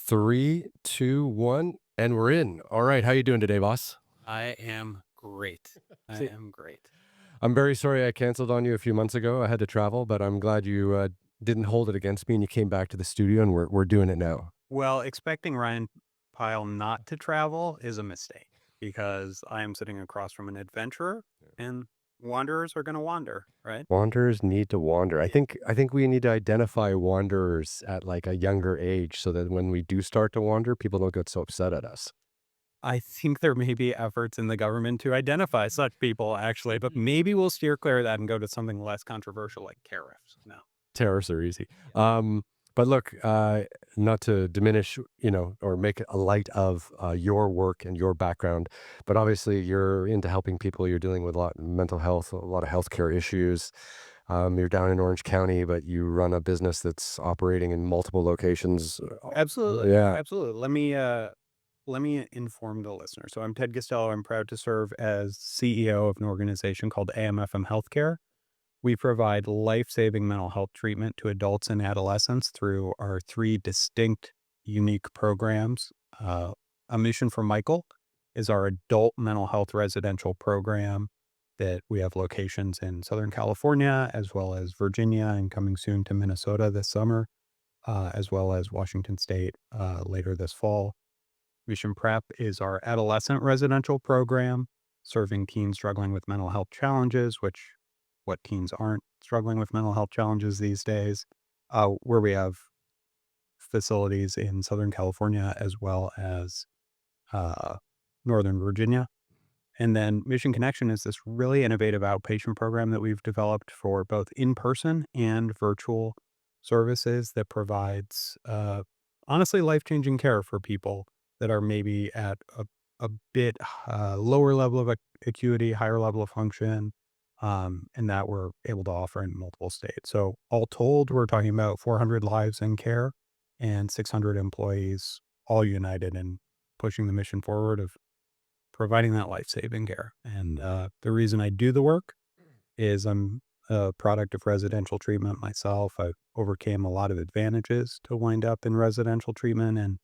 Three, two, one, and we're in. All right, how you doing today, boss? I am great. I See, am great. I'm very sorry I canceled on you a few months ago. I had to travel, but I'm glad you didn't hold it against me and you came back to the studio and we're doing it now. Well, expecting Ryan Pyle not to travel is a mistake because I am sitting across from an adventurer and wanderers are going to wander, right? Wanderers need to wander. I Yeah. think I think we need to identify wanderers at like a younger age so that when we do start to wander, people don't get so upset at us. I think there may be efforts in the government to identify such people, actually, but maybe we'll steer clear of that and go to something less controversial like tariffs. No. Terrorists are easy. Yeah. But look, not to diminish, or make a light of your work and your background, but obviously you're into helping people. You're dealing with a lot of mental health, a lot of healthcare issues. You're down in Orange County, but you run a business that's operating in multiple locations. Absolutely. Yeah. Absolutely. Let me inform the listener. So I'm Ted Guastello. I'm proud to serve as CEO of an organization called AMFM Healthcare. We provide life-saving mental health treatment to adults and adolescents through our three distinct, unique programs. A Mission for Michael is our adult mental health residential program that we have locations in Southern California, as well as Virginia, and coming soon to Minnesota this summer, as well as Washington State later this fall. Mission Prep is our adolescent residential program, serving teens struggling with mental health challenges, which what teens aren't struggling with mental health challenges these days, where we have facilities in Southern California as well as uh, Northern Virginia. And then Mission Connection is this really innovative outpatient program that we've developed for both in person and virtual services that provides honestly life changing care for people that are maybe at a bit lower level of acuity, higher level of function, and that we're able to offer in multiple states. So, all told, we're talking about 400 lives in care and 600 employees, all united in pushing the mission forward of providing that life-saving care. And the reason I do the work is I'm a product of residential treatment myself. I overcame a lot of advantages to wind up in residential treatment. And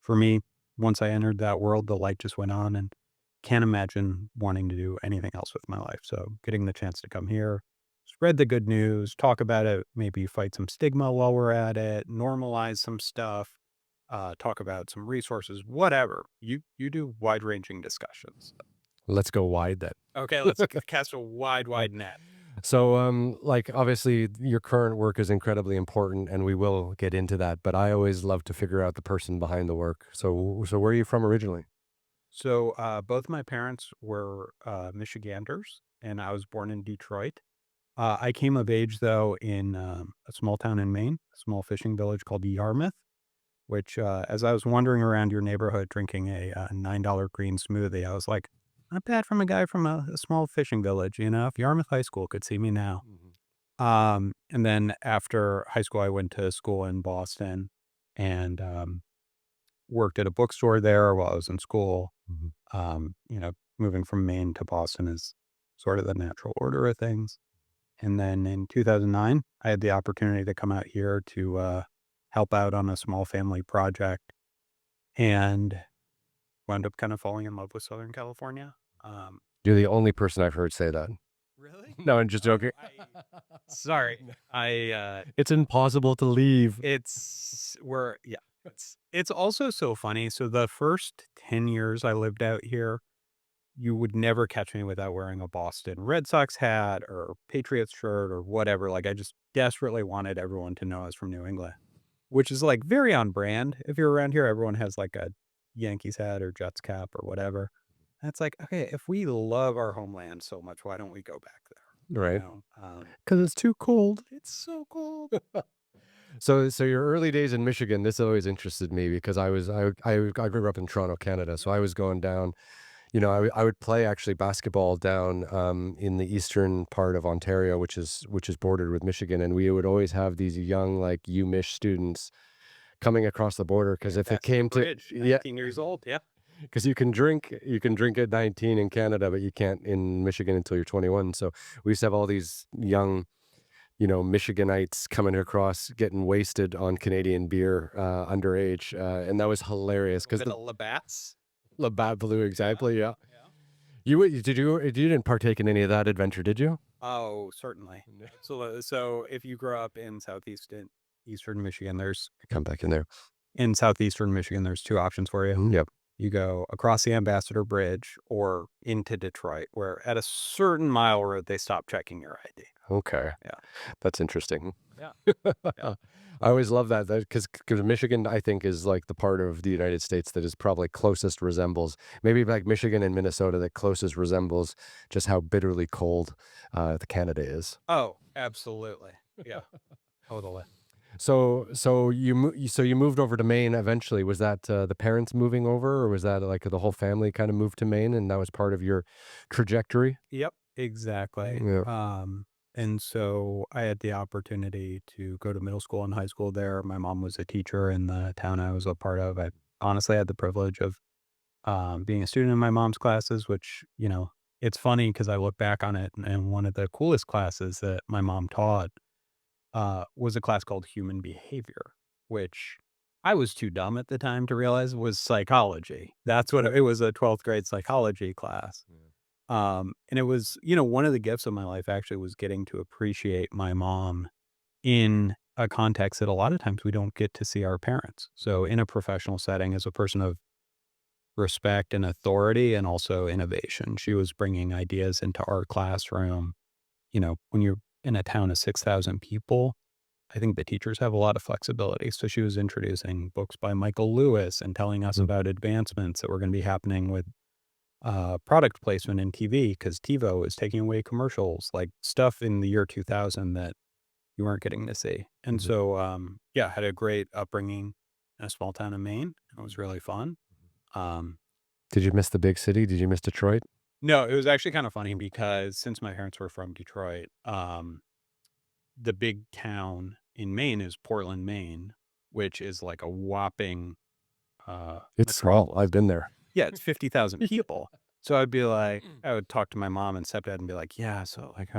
for me, once I entered that world, the light just went on and can't imagine wanting to do anything else with my life. So getting the chance to come here, spread the good news, talk about it, maybe fight some stigma while we're at it, normalize some stuff, talk about some resources, whatever. You do wide-ranging discussions. Let's go wide then. Okay, let's cast a wide, wide net. So, like, obviously, your current work is incredibly important, and we will get into that. But I always love to figure out the person behind the work. So where are you from originally? So, both my parents were Michiganders, and I was born in Detroit. I came of age, though, in a small town in Maine, a small fishing village called Yarmouth, which, as I was wandering around your neighborhood drinking a $9 green smoothie, I was like, not bad from a guy from a small fishing village, if Yarmouth High School could see me now. Mhm. And then after high school, I went to school in Boston and worked at a bookstore there while I was in school. Mhm. Moving from Maine to Boston is sort of the natural order of things. And then in 2009, I had the opportunity to come out here to help out on a small family project and wound up kind of falling in love with Southern California. Um, You're the only person I've heard say that. Really? No, I'm just Oh, joking. sorry. I It's impossible to leave. It's we're yeah. It's also so funny. So the first 10 years I lived out here, you would never catch me without wearing a Boston Red Sox hat or Patriots shirt or whatever. Like I just desperately wanted everyone to know I was from New England, which is like very on brand. If you're around here, everyone has like a Yankees hat or Jets cap or whatever. And it's like, okay, if we love our homeland so much, why don't we go back there? You Right. know, Because it's too cold. it's so cold. So your early days in Michigan, this always interested me because I grew up in Toronto, Canada. So I was going down. I would play actually basketball down in the eastern part of Ontario, which is bordered with Michigan, and we would always have these young like UMich students coming across the border because if it That's the came to bridge. yeah, 19 years old. Yeah. because you can drink at 19 in Canada, but you can't in Michigan until you're 21. So we used to have all these young Michiganites coming across getting wasted on Canadian beer, underage, and that was hilarious A little because bit the of Labatt's. Labatt Blue, Yeah, exactly, yeah. yeah. You didn't partake in any of that adventure, did you? Oh, certainly. No. Absolutely. So if you grow up in Eastern Michigan, Come back in there. in southeastern Michigan, there's two options for you. Yep. You go across the Ambassador Bridge or into Detroit, where at a certain mile road, they stop checking your ID. Okay. Yeah. That's interesting. Yeah. Yeah. I always love that because Michigan, I think, is like the part of the United States that is probably closest resembles, maybe like Michigan and Minnesota, that closest resembles just how bitterly cold the Canada is. Oh, absolutely. Yeah. Totally. So you moved over to Maine eventually. Was that the parents moving over, or was that like the whole family kind of moved to Maine, and that was part of your trajectory? Yep, exactly. Yeah. And so I had the opportunity to go to middle school and high school there. My mom was a teacher in the town I was a part of. I honestly had the privilege of being a student in my mom's classes, which, it's funny because I look back on it and one of the coolest classes that my mom taught was a class called human behavior, which I was too dumb at the time to realize was psychology. That's what it was, a 12th grade psychology class. And it was, one of the gifts of my life actually was getting to appreciate my mom in a context that a lot of times we don't get to see our parents. So in a professional setting, as a person of respect and authority and also innovation, she was bringing ideas into our classroom. When you're in a town of 6,000 people, I think the teachers have a lot of flexibility. So she was introducing books by Michael Lewis and telling us Mhm. about advancements that were going to be happening with product placement in TV because TiVo is taking away commercials, like stuff in the year 2000 that you weren't getting to see. And Mhm. so, yeah, had a great upbringing in a small town in Maine. It was really fun. Um, Did you miss the big city? Did you miss Detroit? no, it was actually kind of funny because since my parents were from Detroit, the big town in Maine is Portland, Maine, which is like a whopping It's small. metropolis. I've been there. Yeah, it's 50,000 Yeah. people. So I'd be like, I would talk to my mom and stepdad and be like, yeah, so like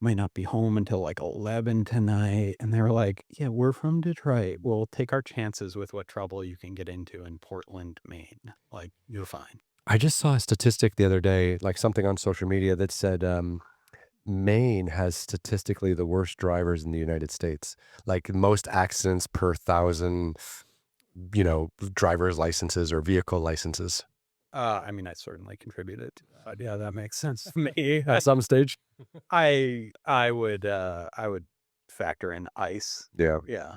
might not be home until like 11 tonight. And they were like, yeah, we're from Detroit. We'll take our chances with what trouble you can get into in Portland, Maine. Like, you're fine. I just saw a statistic the other day, like something on social media that said Maine has statistically the worst drivers in the United States. Like most accidents per thousand, driver's licenses or vehicle licenses. I mean, I certainly contributed to that. Yeah, that makes sense to me. At some stage. I would factor in ice. Yeah. Yeah.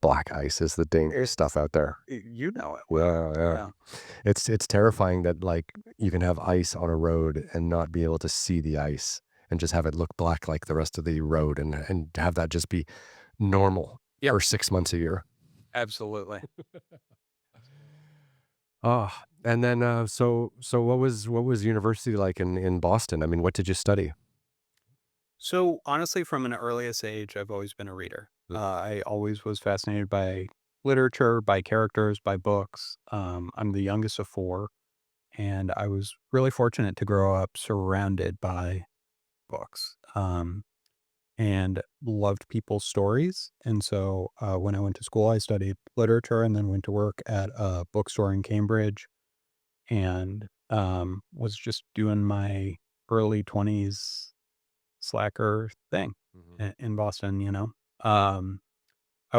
Black ice is the dangerous stuff out there. You know it well. Well, yeah. Yeah. It's terrifying that like you can have ice on a road and not be able to see the ice and just have it look black like the rest of the road and have that just be normal Yep. for 6 months a year. Absolutely. Oh, and then so what was university like in Boston? I mean, what did you study? So honestly, from an earliest age, I've always been a reader. I always was fascinated by literature, by characters, by books. I'm the youngest of four, and I was really fortunate to grow up surrounded by books. And loved people's stories. And so when I went to school, I studied literature and then went to work at a bookstore in Cambridge and was just doing my early 20s slacker thing Mhm. in Boston, I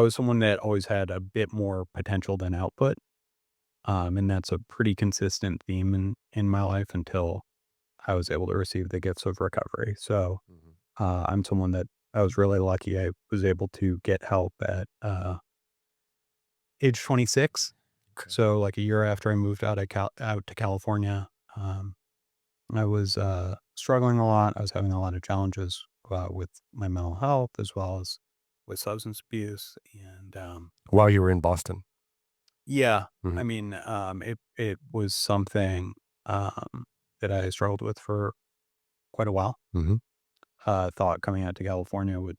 was someone that always had a bit more potential than output. And that's a pretty consistent theme in my life until I was able to receive the gifts of recovery. So Mhm. I'm someone that I was really lucky. I was able to get help at age 26. Okay. So like a year after I moved out to California, I was struggling a lot. I was having a lot of challenges with my mental health as well as with substance abuse. And While you were in Boston. yeah, I Mhm. mean, it was something that I struggled with for quite a while. Mhm. Thought coming out to California would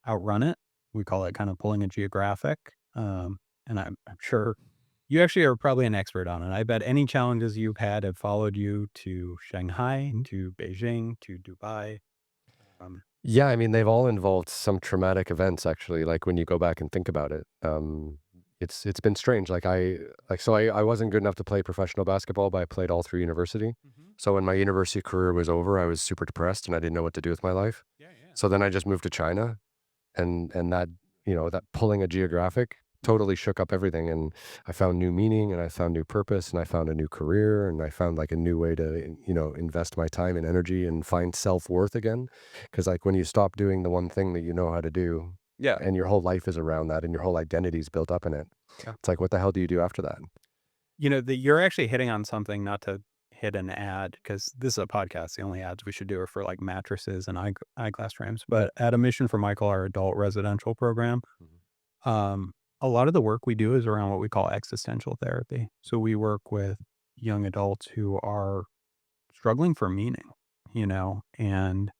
outrun it. We call it kind of pulling a geographic. And I'm sure you actually are probably an expert on it. I bet any challenges you've had have followed you to Shanghai, Mhm. to Beijing, to Dubai. Yeah, I mean, they've all involved some traumatic events actually, like, when you go back and think about it. It's been strange, I wasn't good enough to play professional basketball, but I played all through university. Mhm. So when my university career was over, I was super depressed and I didn't know what to do with my life. Yeah, yeah. So then I just moved to China, and that, that pulling a geographic totally shook up everything, and I found new meaning, and I found new purpose, and I found a new career, and I found, like, a new way to, invest my time and energy and find self-worth again. Because, like, when you stop doing the one thing that you know how to do, Yeah, and your whole life is around that, and your whole identity is built up in it, yeah. it's like, what the hell do you do after that? You're actually hitting on something, not to hit an ad, because this is a podcast. The only ads we should do are for, like, mattresses and eyeglass frames. But at A Mission for Michael, our adult residential program, Mhm. um, a lot of the work we do is around what we call existential therapy. So we work with young adults who are struggling for meaning, and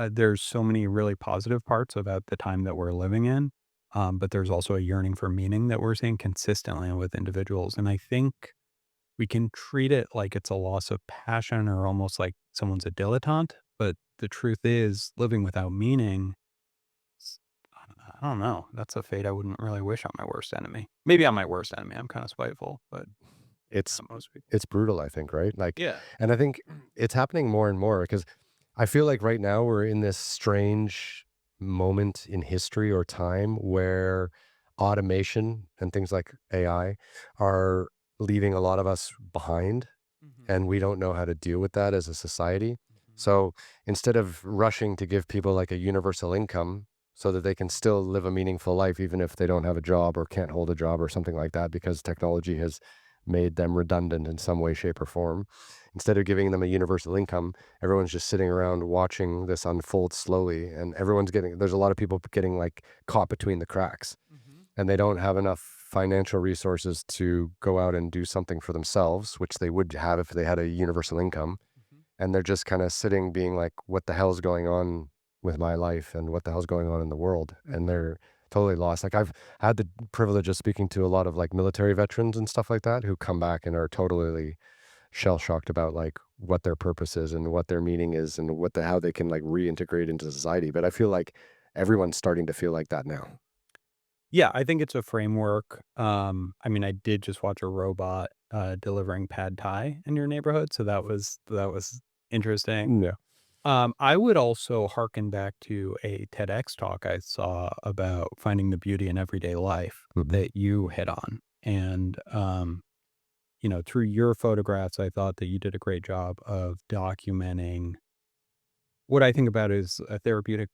there's so many really positive parts about the time that we're living in, but there's also a yearning for meaning that we're seeing consistently with individuals. And I think we can treat it like it's a loss of passion or almost like someone's a dilettante. But the truth is, living without meaning, s- I don't know. That's a fate I wouldn't really wish on my worst enemy. Maybe on my worst enemy. I'm kind of spiteful, but It's not most people. it's brutal, I think, right? Like, Yeah. and I think it's happening more and more because I feel like right now we're in this strange moment in history or time where automation and things like AI are leaving a lot of us behind, Hmm. and we don't know how to deal with that as a society. Hmm. So instead of rushing to give people like a universal income so that they can still live a meaningful life, even if they don't have a job or can't hold a job or something like that, because technology has made them redundant in some way, shape, or form. Instead of giving them a universal income, everyone's just sitting around watching this unfold slowly. And there's a lot of people getting like caught between the cracks, Hmm. and they don't have enough financial resources to go out and do something for themselves, which they would have if they had a universal income. Hmm. And they're just kind of sitting being like, what the hell's going on with my life and what the hell's going on in the world? And Hmm. they're totally lost. Like, I've had the privilege of speaking to a lot of like military veterans and stuff like that who come back and are totally shell shocked about like what their purpose is and what their meaning is and how they can like reintegrate into society. But I feel like everyone's starting to feel like that now. Yeah, I think it's a framework. I mean, I did just watch a robot delivering pad thai in your neighborhood, so that was interesting. Yeah. I would also harken back to a TEDx talk I saw about finding the beauty in everyday life Mhm. that you hit on. And, through your photographs, I thought that you did a great job of documenting what I think about is a therapeutic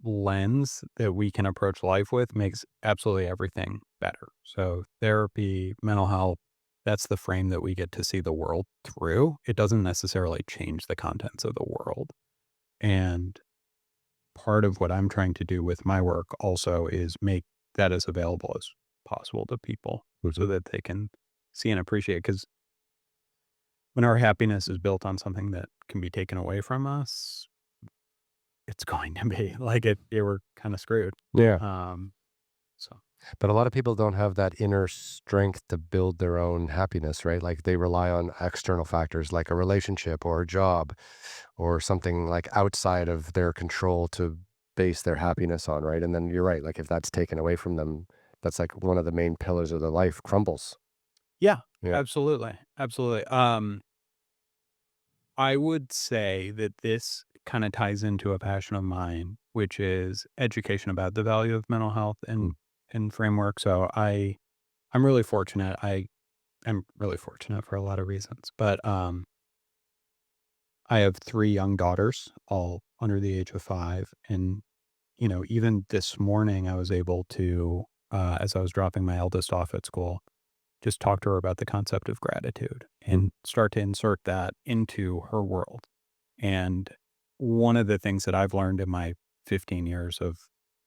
lens that we can approach life with makes absolutely everything better. So, therapy, mental health, that's the frame that we get to see the world through. It doesn't necessarily change the contents of the world. And part of what I'm trying to do with my work also is make that as available as possible to people so Mhm. that they can see and appreciate. Because when our happiness is built on something that can be taken away from us, it's going to be like we're kind of screwed. Yeah. Um, so But a lot of people don't have that inner strength to build their own happiness, right? Like they rely on external factors like a relationship or a job or something like outside of their control to base their happiness on, right? And then you're right, like if that's taken away from them, that's like one of the main pillars of their life crumbles. yeah, Yeah. absolutely, absolutely. I would say that this kind of ties into a passion of mine, which is education about the value of mental health Mm. and framework. So I'm really fortunate. I am really fortunate for a lot of reasons, but I have 3 young daughters, all under the age of 5, and even this morning I was able to, as I was dropping my eldest off at school, just talk to her about the concept of gratitude Mm. and start to insert that into her world. And one of the things that I've learned in my 15 years of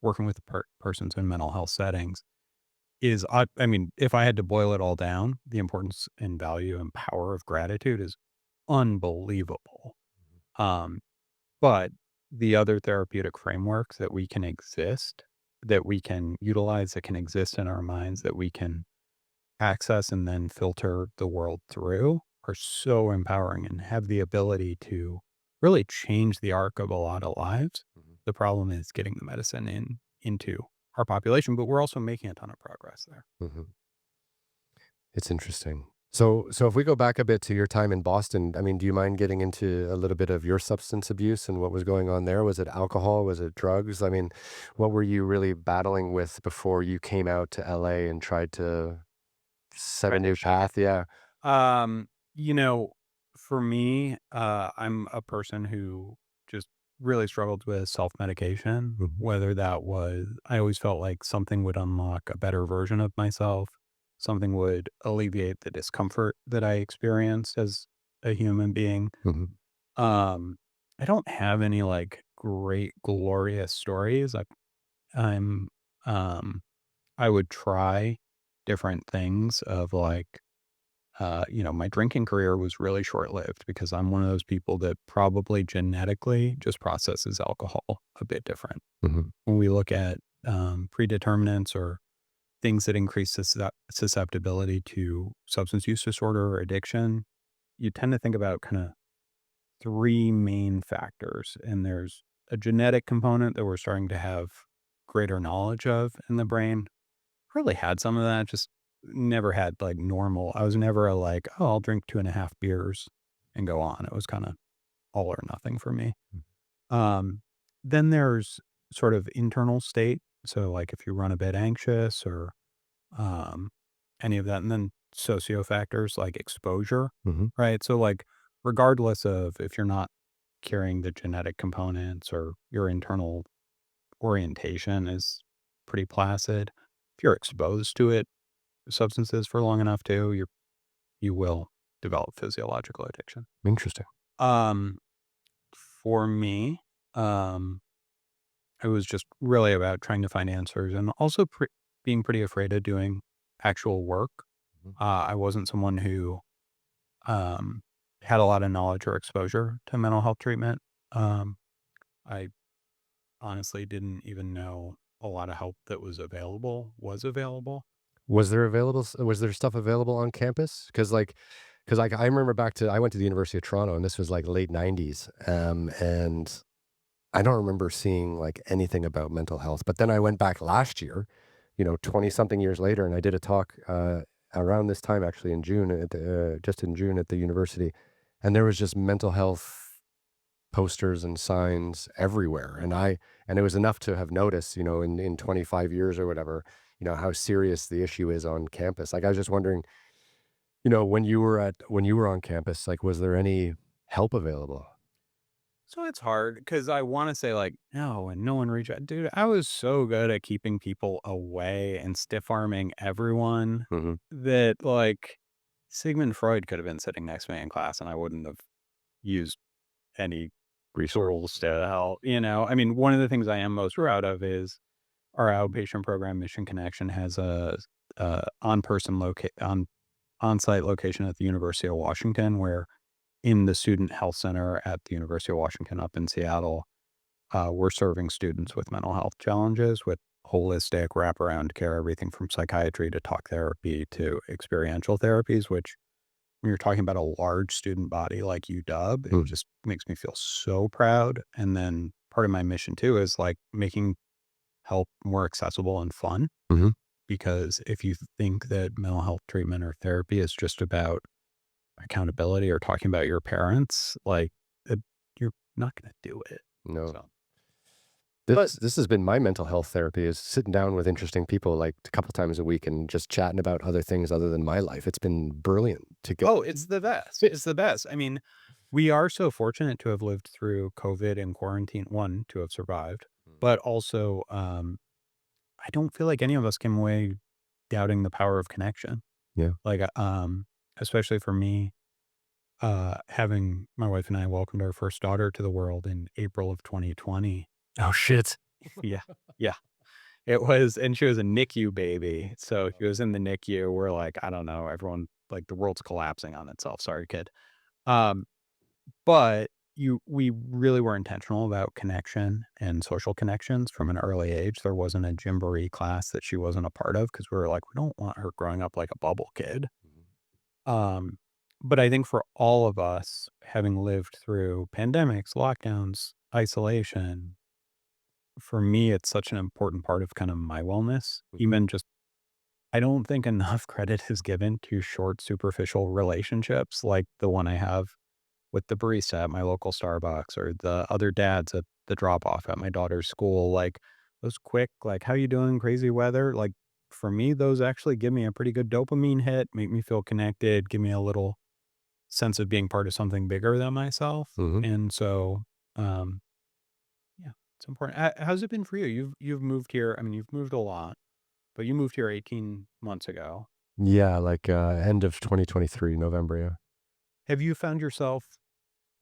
working with persons in mental health settings is, I mean, if I had to boil it all down, the importance and value and power of gratitude is unbelievable. Um, but the other therapeutic frameworks that we can utilize, that can exist in our minds, that we can access and then filter the world through are so empowering and have the ability to really change the arc of a lot of lives. The problem is getting the medicine into our population, but we're also making a ton of progress there. Mhm. It's interesting. So if we go back a bit to your time in Boston, I mean, do you mind getting into a little bit of your substance abuse and what was going on there? Was it alcohol? Was it drugs? I mean, what were you really battling with before you came out to LA and tried to set a new Transition. path? Yeah. Um, you know, for me, I'm a person who just really struggled with self-medication, Mhm. whether that was I always felt like something would unlock a better version of myself, something would alleviate the discomfort that I experienced as a human being. Mhm. Um, I don't have any like great glorious stories. I'm um I would try different things of like my drinking career was really short-lived because I'm one of those people that probably genetically just processes alcohol a bit different. Mhm. When we look at predeterminants or things that increase susceptibility to substance use disorder or addiction, you tend to think about kind of three main factors. And there's a genetic component that we're starting to have greater knowledge of in the brain. Really had some of that, just never had, like, normal I was never a, like, "Oh, I'll drink 2.5 beers and go on." It was kinda all or nothing for me. Um, then there's sort of internal state, so, like, if you run a bit anxious or, um, any of that, and then socio factors like exposure, Mhm. right? So, like, regardless of if you're not carrying the genetic components or your internal orientation is pretty placid, if you're exposed to it substances for long enough too, you will develop physiological addiction. Interesting. Um, for me, um, it was just really about trying to find answers and also being pretty afraid of doing actual work. Mhm. I wasn't someone who um, had a lot of knowledge or exposure to mental health treatment. Um, I honestly didn't even know a lot of help that was available. Was there stuff available on campus? Because I remember I went to the University of Toronto, and this was, like, late '90s, and I don't remember seeing, like, anything about mental health, but then I went back last year, 20 something years later, and I did a talk, around this time actually in June just in June at the university, and there was just mental health posters and signs everywhere, and it was enough to have noticed, in 25 years or whatever, how serious the issue is on campus. Like, I was just wondering, when you were on campus, like, was there any help available? So it's hard because I wanna say, like, "No," and no one reached out. Dude, I was so good at keeping people away and stiff-arming everyone Mhm. that, like, Sigmund Freud could have been sitting next to me in class, and I wouldn't have used any Resource. tools to help, you know? I mean, one of the things I am most proud of is our outpatient program, Mission Connection, has a on-site location at the University of Washington where in the Student Health Center at the University of Washington up in Seattle, we're serving students with mental health challenges with holistic wraparound care, everything from psychiatry to talk therapy to experiential therapies, which when you're talking about a large student body like UW, it Mhm. just makes me feel so proud. And then part of my mission too is like making help more accessible and fun. Mhm. Because if you think that mental health treatment or therapy is just about accountability or talking about your parents, like, it you're not gonna do it. No. So but This has been my mental health therapy is sitting down with interesting people, like, a couple times a week and just chatting about other things other than my life. It's been brilliant to get. oh, it's the best. It's the best. I mean, we are so fortunate to have lived through COVID and quarantine, 1, to have survived, but also, I don't feel like any of us came away doubting the power of connection. Yeah. Like, especially for me, having my wife and I welcomed our first daughter to the world in April of 2020. Oh, shit. Yeah. Yeah. It was and she was a NICU baby, so she was in the NICU, we're like, I don't know, everyone like, the world's collapsing on itself, sorry, kid. Um, but we really were intentional about connection and social connections from an early age. There wasn't a gymboree class that she wasn't a part of because we were like, "We don't want her growing up like a bubble kid." Mhm. Um, but I think for all of us, having lived through pandemics, lockdowns, isolation, for me, it's such an important part of kind of my wellness. Mhm. Even just, I don't think enough credit is given to short, superficial relationships like the one I have with the barista at my local Starbucks or the other dads at the drop off at my daughter's school. Like those quick, like, how you doing? Crazy weather. Like for me, those actually give me a pretty good dopamine hit, make me feel connected, give me a little sense of being part of something bigger than myself. Mhm. And so, um, yeah, it's important. How's it been for you? You've moved here. I mean, you've moved a lot, but you moved here 18 months ago. Yeah, like, end of 2023, November, yeah. Have you found yourself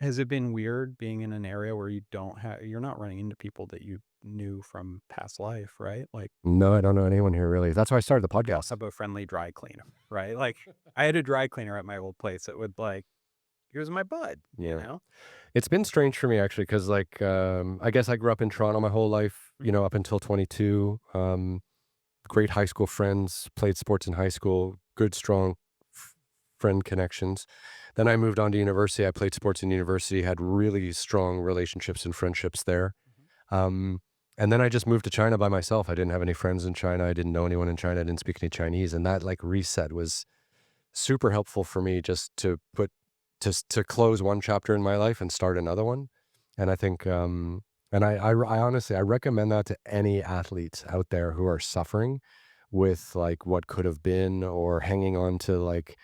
Has it been weird being in an area where you're not running into people that you knew from past life, right? Like, No, I don't know anyone here really. That's why I started the you don't podcast. have a friendly dry cleaner, right? Like, I had a dry cleaner at my old place that would like, "Here's my bud," you Yeah. know? It's been strange for me actually, because like, I guess I grew up in Toronto my whole life, Mhm. up until 22. Great high school friends, played sports in high school, good, strong f friend connections. Then I moved on to university. I played sports in university, had really strong relationships and friendships there. Mhm. Um, and then I just moved to China by myself. I didn't have any friends in China. I didn't know anyone in China. I didn't speak any Chinese, and that, like, reset was super helpful for me just to put to close one chapter in my life and start another one. And I think, and I honestly, I recommend that to any athletes out there who are suffering with like what could have been, or hanging on to like,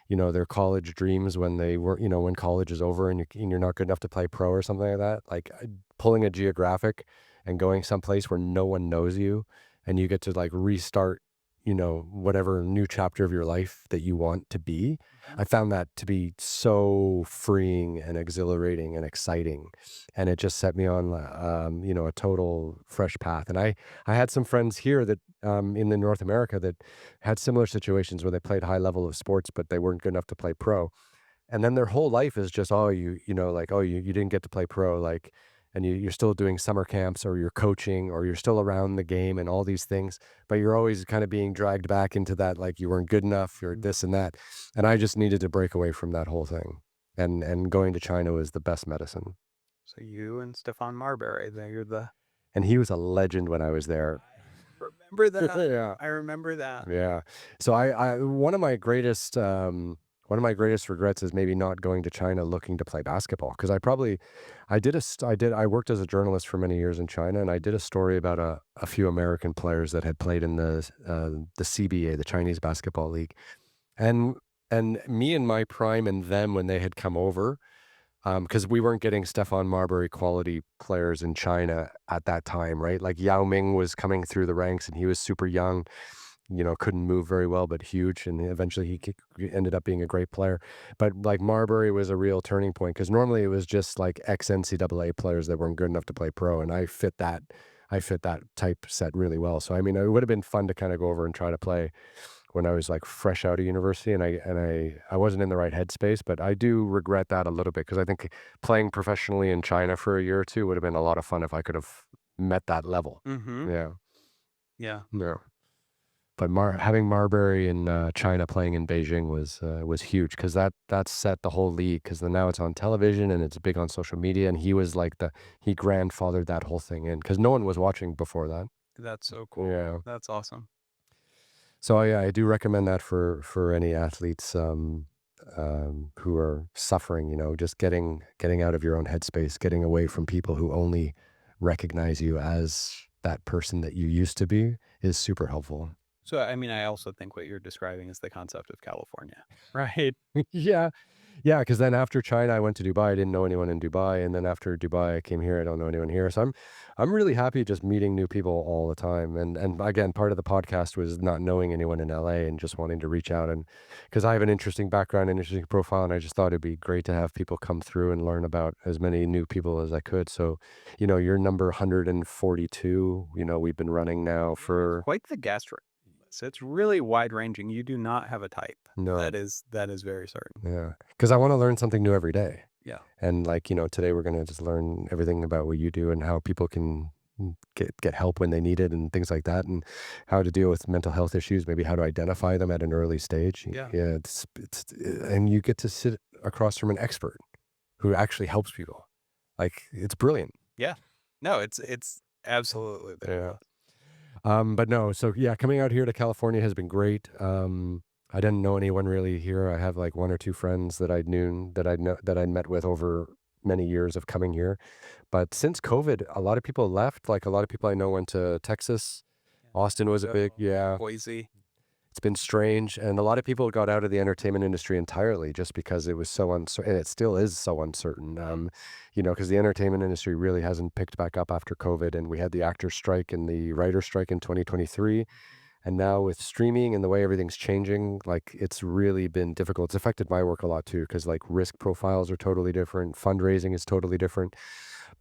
their college dreams when they were, when college is over and you're not good enough to play pro or something like that. Like, pulling a geographic and going someplace where no one knows you, and you get to like restart, whatever new chapter of your life that you want to be. Mhm. I found that to be so freeing and exhilarating and exciting. And it just set me on, a total fresh path. And I had some friends here that, in the North America, that had similar situations where they played high level of sports, but they weren't good enough to play pro. And then their whole life is just, oh, like, oh, you didn't get to play pro, like, and you're still doing summer camps, or you're coaching, or you're still around the game and all these things, but you're always kind of being dragged back into that, like, you weren't good enough, you're Mhm. this and that. And I just needed to break away from that whole thing. And going to China was the best medicine. So you and Stefan Marbury, they're the And he was a legend when I was there. I remember that. Yeah. I remember that. Yeah. So I one of my greatest regrets is maybe not going to China looking to play basketball, because I worked as a journalist for many years in China, and I did a story about a few American players that had played in the CBA, the Chinese Basketball League. And me in my prime and them when they had come over, because we weren't getting Stephon Marbury quality players in China at that time, right? Like, Yao Ming was coming through the ranks, and he was super young, couldn't move very well, but huge. And eventually he ended up being a great player. But like, Marbury was a real turning point, because normally it was just like ex NCAA players that weren't good enough to play pro. And I fit that type set really well. So, I mean, it would have been fun to kind of go over and try to play when I was like fresh out of university, and I wasn't in the right headspace. But I do regret that a little bit, because I think playing professionally in China for a year or two would have been a lot of fun if I could have met that level. Mhm. Yeah. Yeah. Yeah. But having Marbury in, China playing in Beijing was huge, because that set the whole league, because then now it's on television and it's big on social media, and he was like he grandfathered that whole thing in, because no one was watching before that. That's so cool. Yeah. That's awesome. So, yeah, I do recommend that for any athletes, who are suffering, just getting out of your own headspace, getting away from people who only recognize you as that person that you used to be, is super helpful. So, I mean, I also think what you're describing is the concept of California, right? Yeah. Yeah, because then after China, I went to Dubai. I didn't know anyone in Dubai, and then after Dubai, I came here. I don't know anyone here, so I'm really happy just meeting new people all the time. And again, part of the podcast was not knowing anyone in LA and just wanting to reach out, and because I have an interesting background, an interesting profile, and I just thought it'd be great to have people come through and learn about as many new people as I could. So, you're number 142. We've been running now Yeah, it's for quite the gastric list. It's really wide ranging. You do not have a type. no, That is very certain. yeah, because I want to learn something new every day. Yeah. And like, today we're going to just learn everything about what you do, and how people can get help when they need it, and things like that, and how to deal with mental health issues, maybe how to identify them at an early stage. Yeah. Yeah, and you get to sit across from an expert who actually helps people. Like, it's brilliant. Yeah. No, it's Absolutely, there Yeah. was. But no, so yeah, coming out here to California has been great. I didn't know anyone really here. I have like one or two friends that I'd known that I'd met with over many years of coming here. But since COVID, a lot of people left. Like a lot of people I know went to Texas. San Austin was a big, Diego, yeah. Boise. It's been strange, and a lot of people got out of the entertainment industry entirely just because it was so uncertain, and it still is so uncertain. Mm, Because the entertainment industry really hasn't picked back up after COVID, and we had the actor strike and the writer strike in 2023, and now with streaming and the way everything's changing, like it's really been difficult. It's affected my work a lot too, because like risk profiles are totally different, fundraising is totally different.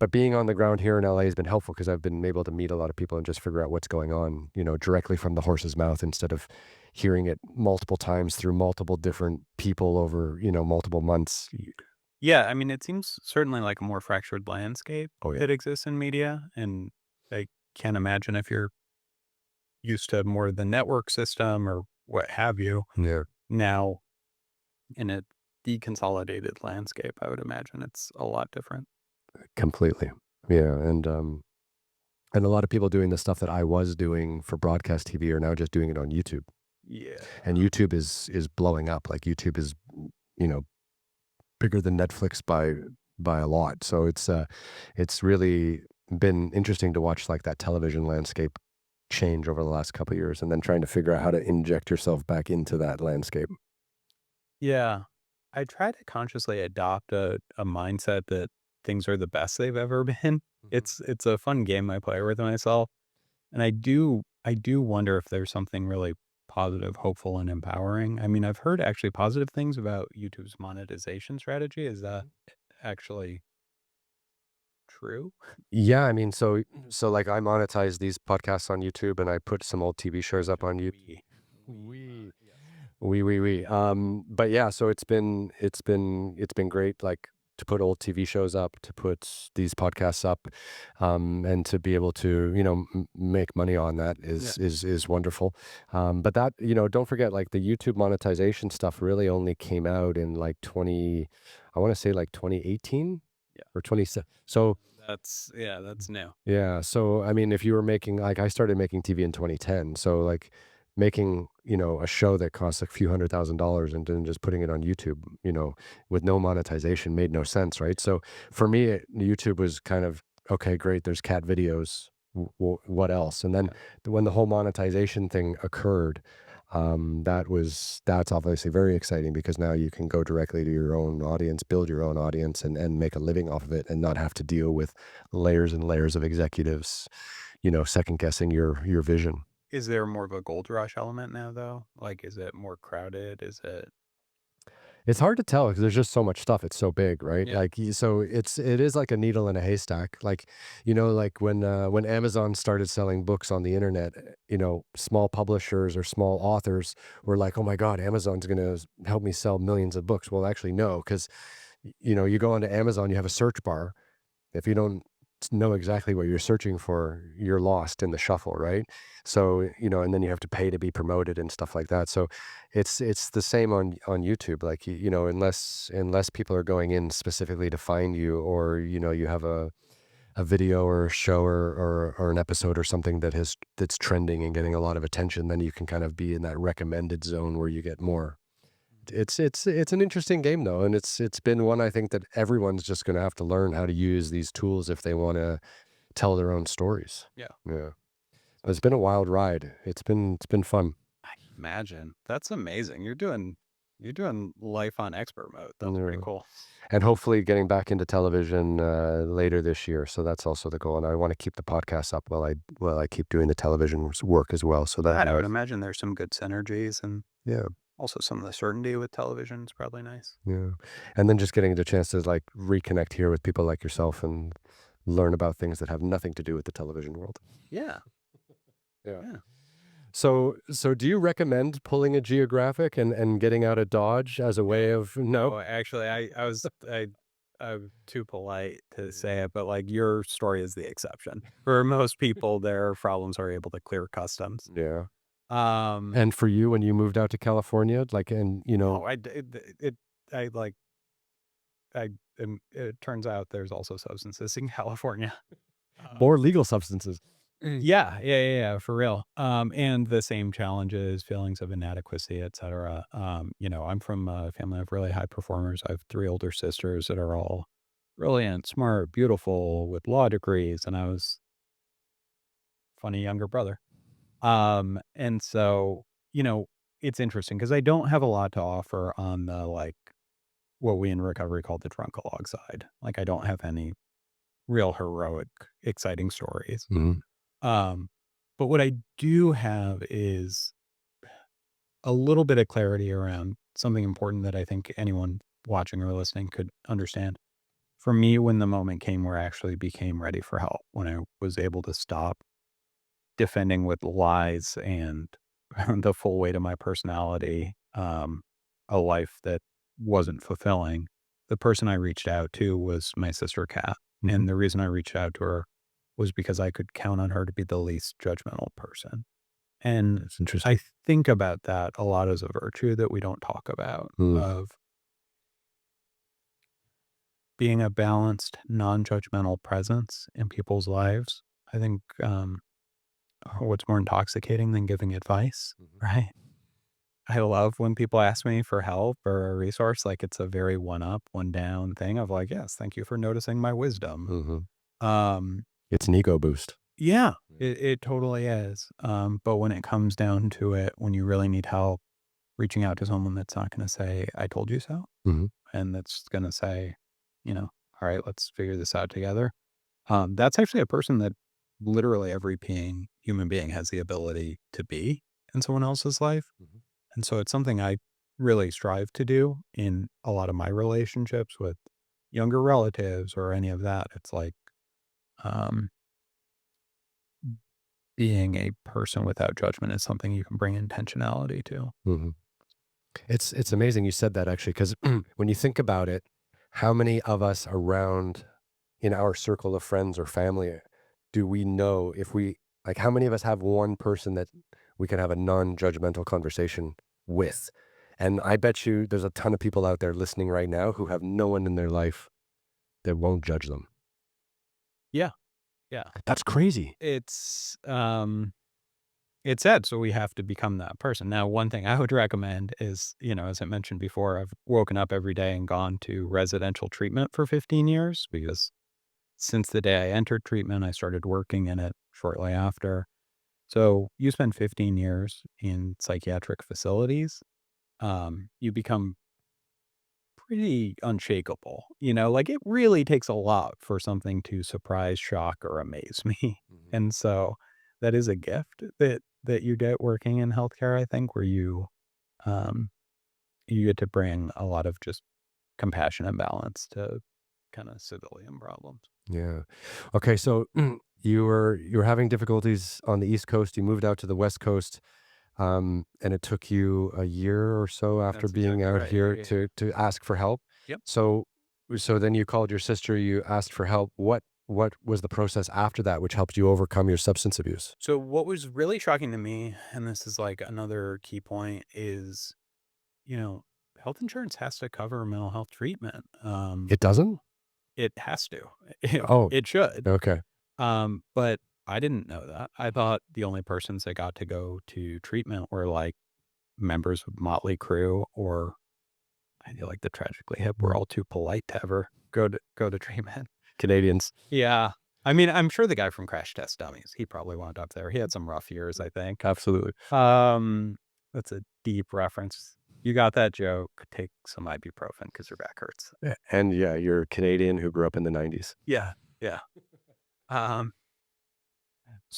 But being on the ground here in LA has been helpful because I've been able to meet a lot of people and just figure out what's going on, directly from the horse's mouth instead of hearing it multiple times through multiple different people over, multiple months. Yeah, I mean, it seems certainly like a more fractured landscape Oh yeah. that exists in media, and I can't imagine if you're used to more of the network system or what have you, Yeah, now in a deconsolidated landscape, I would imagine it's a lot different. completely. Yeah. And a lot of people doing the stuff that I was doing for broadcast TV are now just doing it on YouTube. Yeah. And YouTube is blowing up. Like YouTube is, you know, bigger than Netflix by a lot. So it's really been interesting to watch like that television landscape change over the last couple of years and then trying to figure out how to inject yourself back into that landscape. Yeah. I try to consciously adopt a mindset that things are the best they've ever been. Mhm. It's a fun game I play with myself. And I do wonder if there's something really positive, hopeful, and empowering. I mean, I've heard actually positive things about YouTube's monetization strategy. Is that actually true? Yeah, I mean, so like I monetize these podcasts on YouTube and I put some old TV shows up on YouTube. We Yes. we but yeah, so it's been great, like to put old TV shows up, to put these podcasts up, and to be able to, make money on that Yeah. is wonderful. But that, don't forget like the YouTube monetization stuff really only came out in like I want to say like 2018 Yeah. or 27. So That's new. yeah. So, I mean, if you were making, like, I started making TV in 2010. So, like, making, a show that costs a few $100,000 and then just putting it on YouTube, with no monetization made no sense. Right. So, for me, YouTube was kind of, okay, great. There's cat videos. What else? And then Yeah. when the whole monetization thing occurred, that's obviously very exciting because now you can go directly to your own audience, build your own audience, and make a living off of it, and not have to deal with layers and layers of executives, second guessing your vision. Is there more of a gold rush element now, though? Like, is it more crowded? Is it? It's hard to tell because there's just so much stuff. It's so big, right? Yeah. Like, so it is like a needle in a haystack. Like, like when Amazon started selling books on the internet, small publishers or small authors were like, "Oh my God, Amazon's going to help me sell millions of books." Well, actually, no, because you go onto Amazon, you have a search bar. If you don't know exactly what you're searching for, you're lost in the shuffle, right? So, and then you have to pay to be promoted and stuff like that. So it's the same on YouTube. Like unless people are going in specifically to find you, or you have a video or a show or an episode or something that's trending and getting a lot of attention, then you can kind of be in that recommended zone where you get more. It's an interesting game though, and it's been one I think that everyone's just gonna have to learn how to use these tools if they wanna tell their own stories. Yeah. Yeah. But it's been a wild ride. It's been fun. I imagine. That's amazing. You're doing life on expert mode. That's pretty Yeah. cool. And hopefully getting back into television, later this year, so that's also the goal, and I wanna keep the podcast up while I keep doing the television work as well, so that Yeah, I would imagine there's some good synergies and yeah, also some of the certainty with television is probably nice. yeah. And then just getting the chance to, like, reconnect here with people like yourself and learn about things that have nothing to do with the television world. Yeah. Yeah. Yeah. So do you recommend pulling a geographic and getting out of Dodge as a way of no? Oh, actually, I'm too polite to say it, but like your story is the exception. For most people, their problems are able to clear customs. Yeah. Um, And for you, when you moved out to California, like, and no, I like, it turns out there's also substances in California. More legal substances. Yeah, for real. And the same challenges, feelings of inadequacy, et cetera. I'm from a family of really high performers. I have 3 older sisters that are all brilliant, smart, beautiful, with law degrees, and I was funny younger brother. And so, you know, it's interesting because I don't have a lot to offer on the, like, what we in recovery call the drunk along side. Like, I don't have any real heroic, exciting stories. Mhm. Um, but what I do have is a little bit of clarity around something important that I think anyone watching or listening could understand. For me, when the moment came where I actually became ready for help, when I was able to stop defending with lies and the full weight of my personality, a life that wasn't fulfilling, the person I reached out to was my sister Kat. Mhm. And the reason I reached out to her was because I could count on her to be the least judgmental person. And That's interesting. I think about that a lot as a virtue that we don't talk about, Mm. of being a balanced, non-judgmental presence in people's lives. I think, what's more intoxicating than giving advice, Mhm. right? I love when people ask me for help or a resource, like it's a very one up, one down thing of like, yes, thank you for noticing my wisdom. Mhm. Um, It's an ego boost. yeah, Yeah. it totally is. But when it comes down to it, when you really need help, reaching out to someone that's not going to say, I told you so, Mhm. and that's going to say, all right, let's figure this out together. That's actually a person that literally every human being has the ability to be in someone else's life. Mhm. And so it's something I really strive to do in a lot of my relationships with younger relatives or any of that. It's like, um, being a person without judgment is something you can bring intentionality to. Mhm. It's amazing you said that actually, because when you think about it, how many of us around in our circle of friends or family do we know if we like how many of us have one person that we can have a non-judgmental conversation with? And I bet you there's a ton of people out there listening right now who have no one in their life that won't judge them. Yeah. Yeah. That's crazy. It's sad. So we have to become that person. Now, one thing I would recommend is, as I mentioned before, I've woken up every day and gone to residential treatment for 15 years because since the day I entered treatment, I started working in it shortly after. So you spend 15 years in psychiatric facilities, you become pretty unshakable. Like it really takes a lot for something to surprise, shock, or amaze me. Mhm. And so that is a gift that you get working in healthcare, I think, where um you get to bring a lot of just compassion and balance to kind of civilian problems. Yeah. Okay, so you were having difficulties on the East Coast. You moved out to the West Coast, and it took you a year or so after That's being exactly out right. Yeah, here yeah, yeah. to ask for help. Yep. So then you called your sister. You asked for help. What was the process after that, which helped you overcome your substance abuse? So what was really shocking to me, and this is like another key point, is you know health insurance has to cover mental health treatment. It doesn't. It has to. It, Oh, it should. okay. But I didn't know that. I thought the only persons that got to go to treatment were like members of Motley Crue or I feel like the Tragically Hip. We're Mm. all too polite to ever go to treatment. Canadians, Yeah. I mean, I'm sure the guy from Crash Test Dummies, he probably wound up there. He had some rough years, I think. absolutely. Um, that's a deep reference. You got that joke. Take some ibuprofen because your back hurts. And yeah, you're a Canadian who grew up in the '90s. Yeah. Yeah. Um,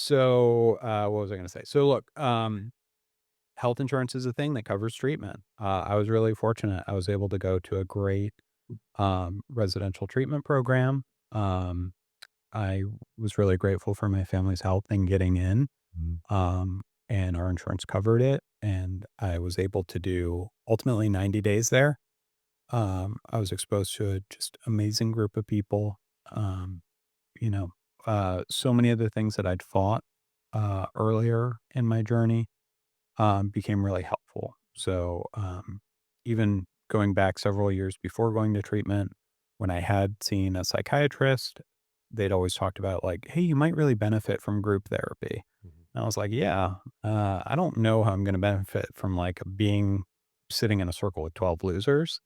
what was I going to say? So look, health insurance is a thing that covers treatment. I was really fortunate. I was able to go to a great residential treatment program. Um, I was really grateful for my family's help in getting in, Mm. um, and our insurance covered it. And I was able to do ultimately 90 days there. I was exposed to a just amazing group of people. Um, you know, so many of the things that I'd fought earlier in my journey became really helpful. So even going back several years before going to treatment, when I had seen a psychiatrist, they'd always talked about like, hey, you might really benefit from group therapy. Mhm. And I was like, yeah, I don't know how I'm going to benefit from like being sitting in a circle with 12 losers.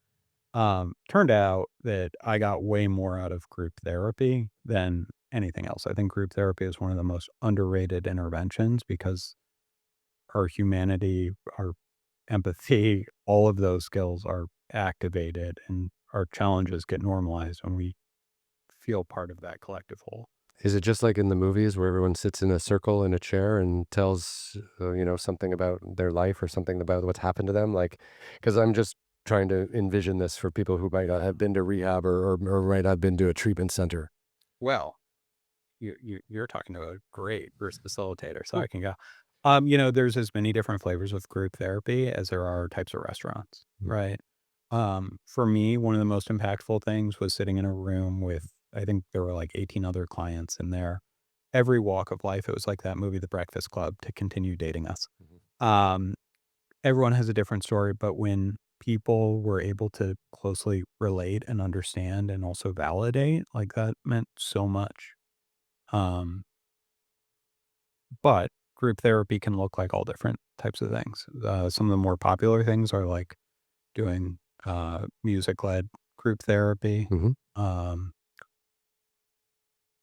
Turned out that I got way more out of group therapy than anything else. I think group therapy is one of the most underrated interventions because our humanity, our empathy, all of those skills are activated and our challenges get normalized when we feel part of that collective whole. Is it just like in the movies where everyone sits in a circle in a chair and tells, something about their life or something about what's happened to them? Like, because I'm just trying to envision this for people who might not have been to rehab or might have been to a treatment center. Well, you're talking to a great first facilitator, so Cool. I can go. There's as many different flavors of group therapy as there are types of restaurants, Mm. right? For me, one of the most impactful things was sitting in a room with, I think there were like 18 other clients in there. Every walk of life. It was like that movie, The Breakfast Club, to continue dating us. Mhm. Um, Everyone has a different story, but when people were able to closely relate and understand and also validate, like that meant so much. Um, but group therapy can look like all different types of things. Some of the more popular things are like doing music-led group therapy. Mhm. Um,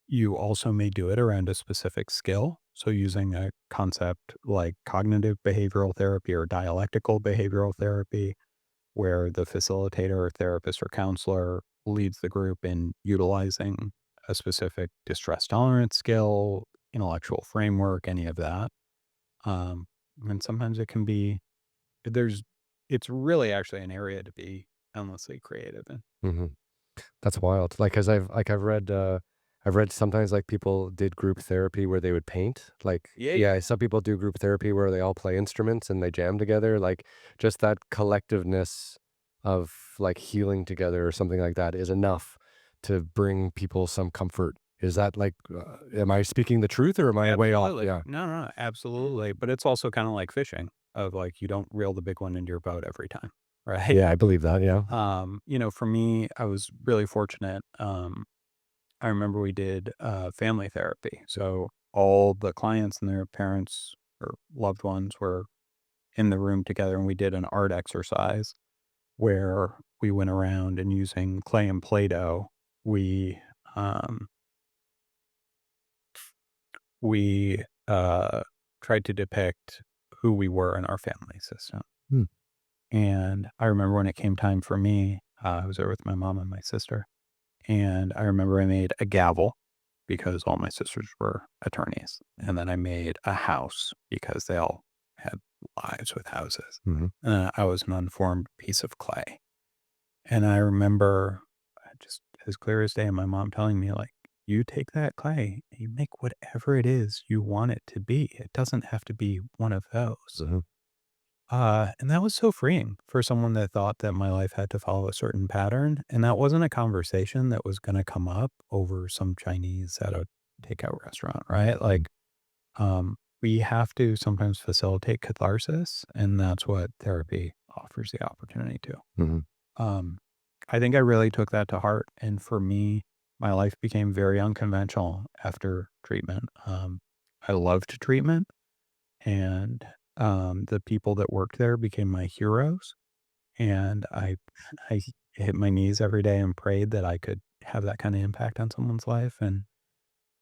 you also may do it around a specific skill. So using a concept like cognitive behavioral therapy or dialectical behavioral therapy, where the facilitator or therapist or counselor leads the group in utilizing a specific distress tolerance skill, intellectual framework, any of that. Um, and sometimes it can be there's it's really actually an area to be endlessly creative in. Mhm. That's wild. Like, 'cause I've read sometimes, like, people did group therapy where they would paint. Like, Yeah, yeah, yeah. some people do group therapy where they all play instruments and they jam together. Like, just that collectiveness of, like, healing together or something like that is enough to bring people some comfort. Is that, like, am I speaking the truth or am I way off? Absolutely. Yeah. No, no, no, absolutely. But it's also kind of like fishing of like you don't reel the big one into your boat every time. Right. Yeah, I believe that, yeah. For me, I was really fortunate. I remember we did family therapy. So all the clients and their parents or loved ones were in the room together and we did an art exercise where we went around and using clay and Play-Doh, we um, we tried to depict who we were in our family system. Hmm. And I remember when it came time for me, I was there with my mom and my sister. And I remember I made a gavel because all my sisters were attorneys. And then I made a house because they all had lives with houses. Mhm. I was an unformed piece of clay. And I remember just as clear as day, my mom telling me, like, you take that clay, and you make whatever it is you want it to be. It doesn't have to be one of those. Mhm. And that was so freeing for someone that thought that my life had to follow a certain pattern. And that wasn't a conversation that was going to come up over some Chinese at a takeout restaurant, right? Mhm. Like, we have to sometimes facilitate catharsis. And that's what therapy offers the opportunity to. Mhm. Um, I think I really took that to heart. And for me, my life became very unconventional after treatment. I loved treatment and the people that worked there became my heroes. And I hit my knees every day and prayed that I could have that kind of impact on someone's life. And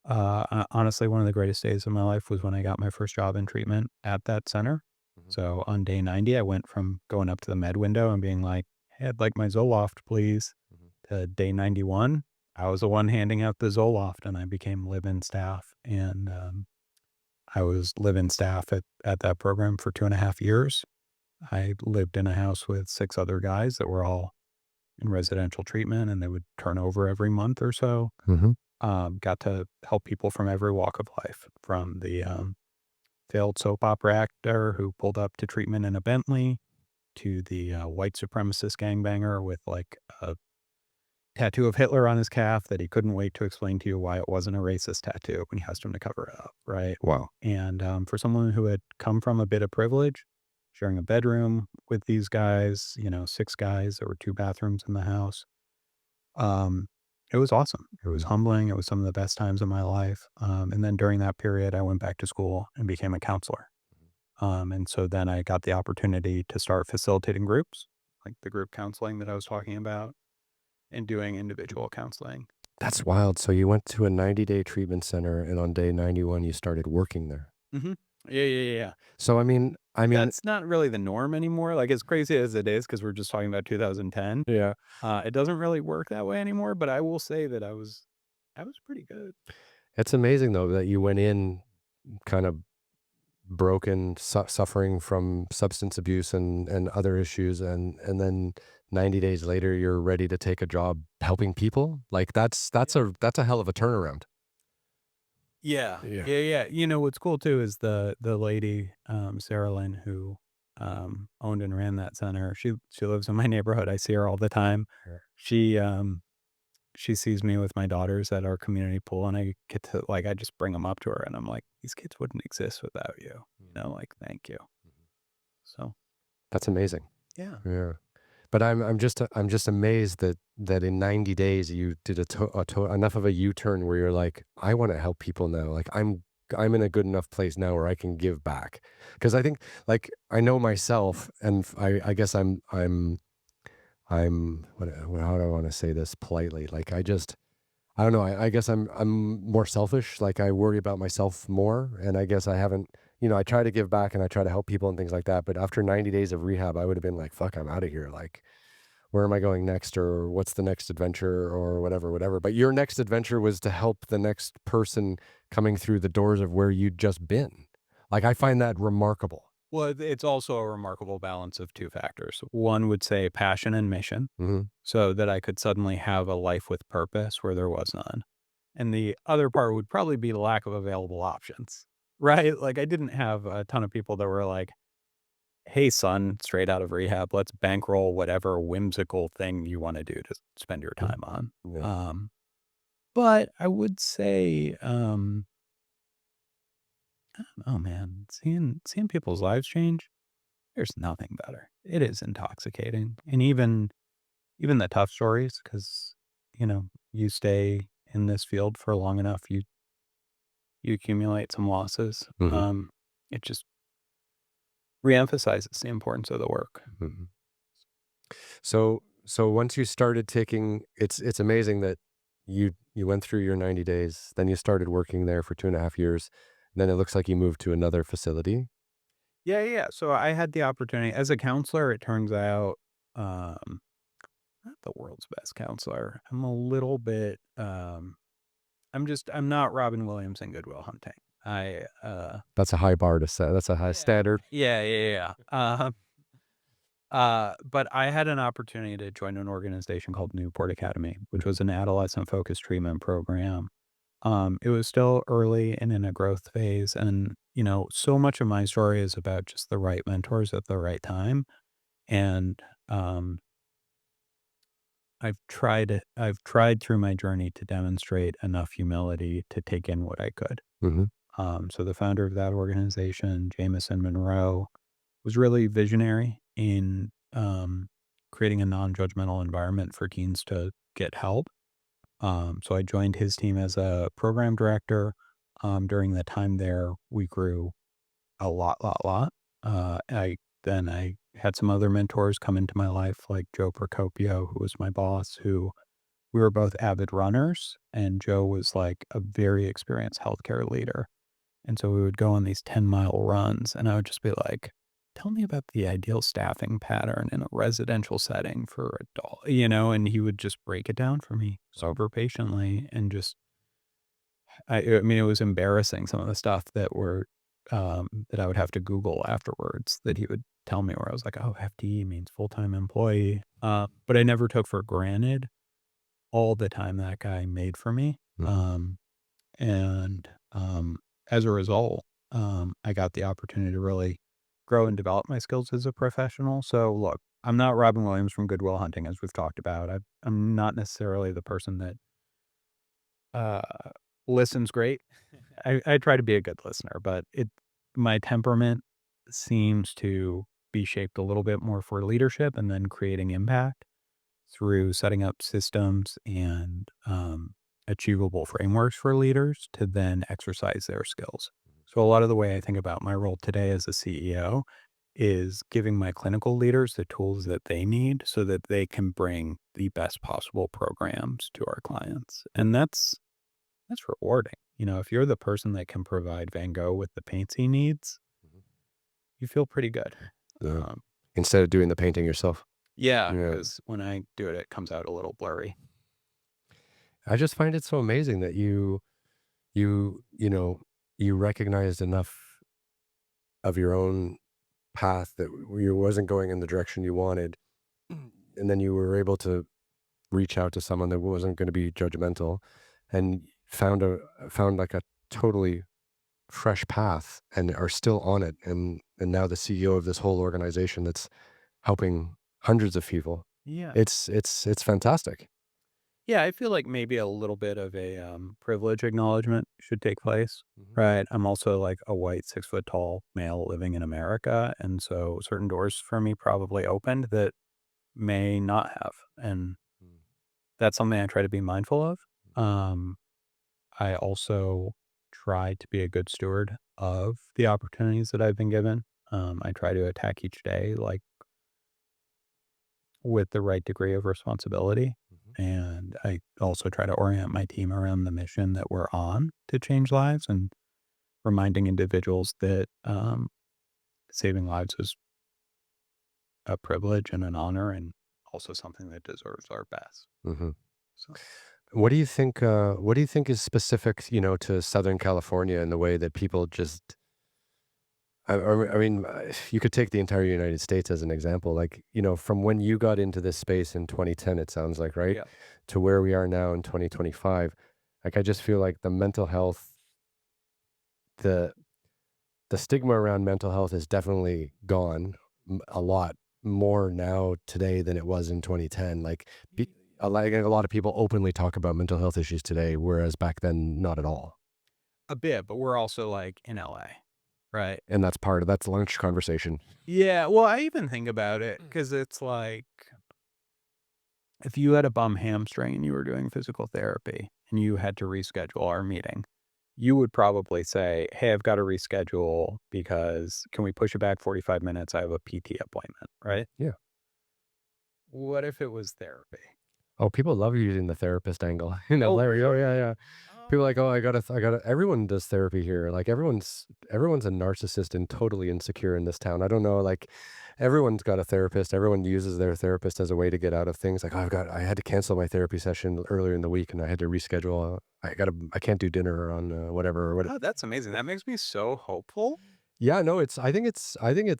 honestly, one of the greatest days of my life was when I got my first job in treatment at that center. Mhm. So on day 90, I went from going up to the med window and being like, hey, I'd like my Zoloft, please, Mhm. to day 91. I was the one handing out the Zoloft and I became live-in staff. And I was live-in staff at that program for 2.5 years. I lived in a house with 6 other guys that were all in residential treatment, and they would turn over every month or so. Mhm. Got to help people from every walk of life, from the failed soap opera actor who pulled up to treatment in a Bentley to the white supremacist gangbanger with like a tattoo of Hitler on his calf that he couldn't wait to explain to you why it wasn't a racist tattoo when you asked him to cover it up, right? Wow. And for someone who had come from a bit of privilege, sharing a bedroom with these guys, 6 guys, there were 2 bathrooms in the house. Um, It was awesome. It was humbling. It was some of the best times of my life. And then during that period, I went back to school and became a counselor. And so then I got the opportunity to start facilitating groups, like the group counseling that I was talking about, and doing individual counseling. That's wild. So you went to a 90-day treatment center, and on day 91, you started working there. Hmm. Yeah. So I mean, That's not really the norm anymore. Like as crazy as it is, because we're just talking about 2010, yeah, it doesn't really work that way anymore. But I will say that I was pretty good. it's amazing though that you went in kind of broken, suffering from substance abuse and other issues, and then 90 days later, you're ready to take a job helping people. Like that's a hell of a turnaround. Yeah. Yeah. Yeah. You know, what's cool too is the lady, Sarah Lynn, who, owned and ran that center. She lives in my neighborhood. I see her all the time. Yeah. She, she sees me with my daughters at our community pool, and I get to like, I just bring them up to her, and I'm like, "These kids wouldn't exist without you." Like, "Thank you." So, That's amazing. yeah. Yeah. But I'm just amazed that in 90 days you did enough of a U-turn where you're like, I want to help people now. Like I'm in a good enough place now where I can give back. Because I think like I know myself, and I guess I'm how do I want to say this politely? Like I don't know. I guess I'm more selfish. Like I worry about myself more, and I guess I haven't. I try to give back and I try to help people and things like that. But after 90 days of rehab, I would have been like, "Fuck, I'm out of here." Like, where am I going next, or what's the next adventure, or whatever, whatever. But your next adventure was to help the next person coming through the doors of where you'd just been. Like I find that remarkable. Well, it's also a remarkable balance of 2 factors. One would say passion and mission, Hmm. so that I could suddenly have a life with purpose where there was none. And the other part would probably be the lack of available options, right? Like, I didn't have a ton of people that were like, "Hey, son, straight out of rehab, let's bankroll whatever whimsical thing you wanna do to spend your time on." Yeah. But I would say, oh, man, seeing people's lives change, there's nothing better. It is intoxicating. And even the tough stories, because you stay in this field for long enough, you accumulate some losses. Hmm. It just reemphasizes the importance of the work. Hmm. So once you started taking, it's amazing that you went through your 90 days, then you started working there for 2.5 years. Then it looks like you moved to another facility. Yeah. So I had the opportunity as a counselor. It turns out, um, not the world's best counselor. I'm a little bit. I'm not Robin Williams in Goodwill Hunting. I That's a high bar to set. That's a high Yeah. standard. Yeah. But I had an opportunity to join an organization called Newport Academy, which was an adolescent focused treatment program. It was still early and in a growth phase. And, so much of my story is about just the right mentors at the right time. And um, I've tried through my journey to demonstrate enough humility to take in what I could. Hmm. So the founder of that organization, Jameson Monroe, was really visionary in creating a non-judgmental environment for teens to get help. So I joined his team as a program director. During the time there, we grew a lot. I had some other mentors come into my life, like Joe Procopio, who was my boss, who we were both avid runners, and Joe was like a very experienced healthcare leader. And so we would go on these 10-mile runs, and I would just be like, "Tell me about the ideal staffing pattern in a residential setting for adult," and he would just break it down for me super patiently and just I mean, it was embarrassing some of the stuff that I would have to Google afterwards that he would tell me where I was like, "Oh, FTE means full-time employee." But I never took for granted all the time that guy made for me. Hmm. And as a result, I got the opportunity to really grow and develop my skills as a professional. So, look, I'm not Robin Williams from Goodwill Hunting, as we've talked about. I'm not necessarily the person that uh, listens great. I try to be a good listener, but my temperament seems to be shaped a little bit more for leadership and then creating impact. through setting up systems and achievable frameworks for leaders to then exercise their skills. So, a lot of the way I think about my role today as a CEO is giving my clinical leaders the tools that they need so that they can bring the best possible programs to our clients. And that's rewarding. If you're the person that can provide Van Gogh with the paints he needs, Mhm. you feel pretty good. Yeah. Um, Instead of doing the painting yourself. yeah, Yeah. because when I do it, it comes out a little blurry. I just find it so amazing that you know, you recognized enough of your own path that you wasn't going in the direction you wanted, and then you were able to reach out to someone that wasn't gonna be judgmental and found like a totally fresh path and are still on it, and now the CEO of this whole organization that's helping hundreds of people. Yeah. It's fantastic. Yeah, I feel like maybe a little bit of a privilege acknowledgement should take place, Mhm. right? I'm also like a white 6 foot tall male living in America. And so certain doors for me probably opened that may not have. And Mm. that's something I try to be mindful of. Mhm. Um, I also try to be a good steward of the opportunities that I've been given. I try to attack each day like with the right degree of responsibility. Mhm. And I also try to orient my team around the mission that we're on to change lives and reminding individuals that saving lives is a privilege and an honor and also something that deserves our best. Mhm. So, What do you think is specific, to Southern California in the way that people just I mean, you could take the entire United States as an example, like, from when you got into this space in 2010, it sounds like, right? yeah. To where we are now in 2025. Like, I just feel like the mental health, the the stigma around mental health is definitely gone a lot more now today than it was in 2010. Like a lot of people openly talk about mental health issues today, whereas back then, not at all. A bit, but we're also like in LA, right? And that's lunch conversation. Yeah. Well, I even think about it because it's like if you had a bum hamstring and you were doing physical therapy and you had to reschedule our meeting, you would probably say, "Hey, I've got to reschedule because can we push it back 45 minutes? I have a PT appointment," right? Yeah. What if it was therapy? Oh, people love using the therapist angle. Oh, Larry. Oh, really? yeah, yeah. People are like, oh, I gotta. Everyone does therapy here. Like everyone's a narcissist and totally insecure in this town. I don't know. Like, everyone's got a therapist. Everyone uses their therapist as a way to get out of things. Like, oh, I had to cancel my therapy session earlier in the week, and I had to reschedule. I can't do dinner on whatever or what. Oh, that's amazing. That makes me so hopeful. Yeah, no, I think it's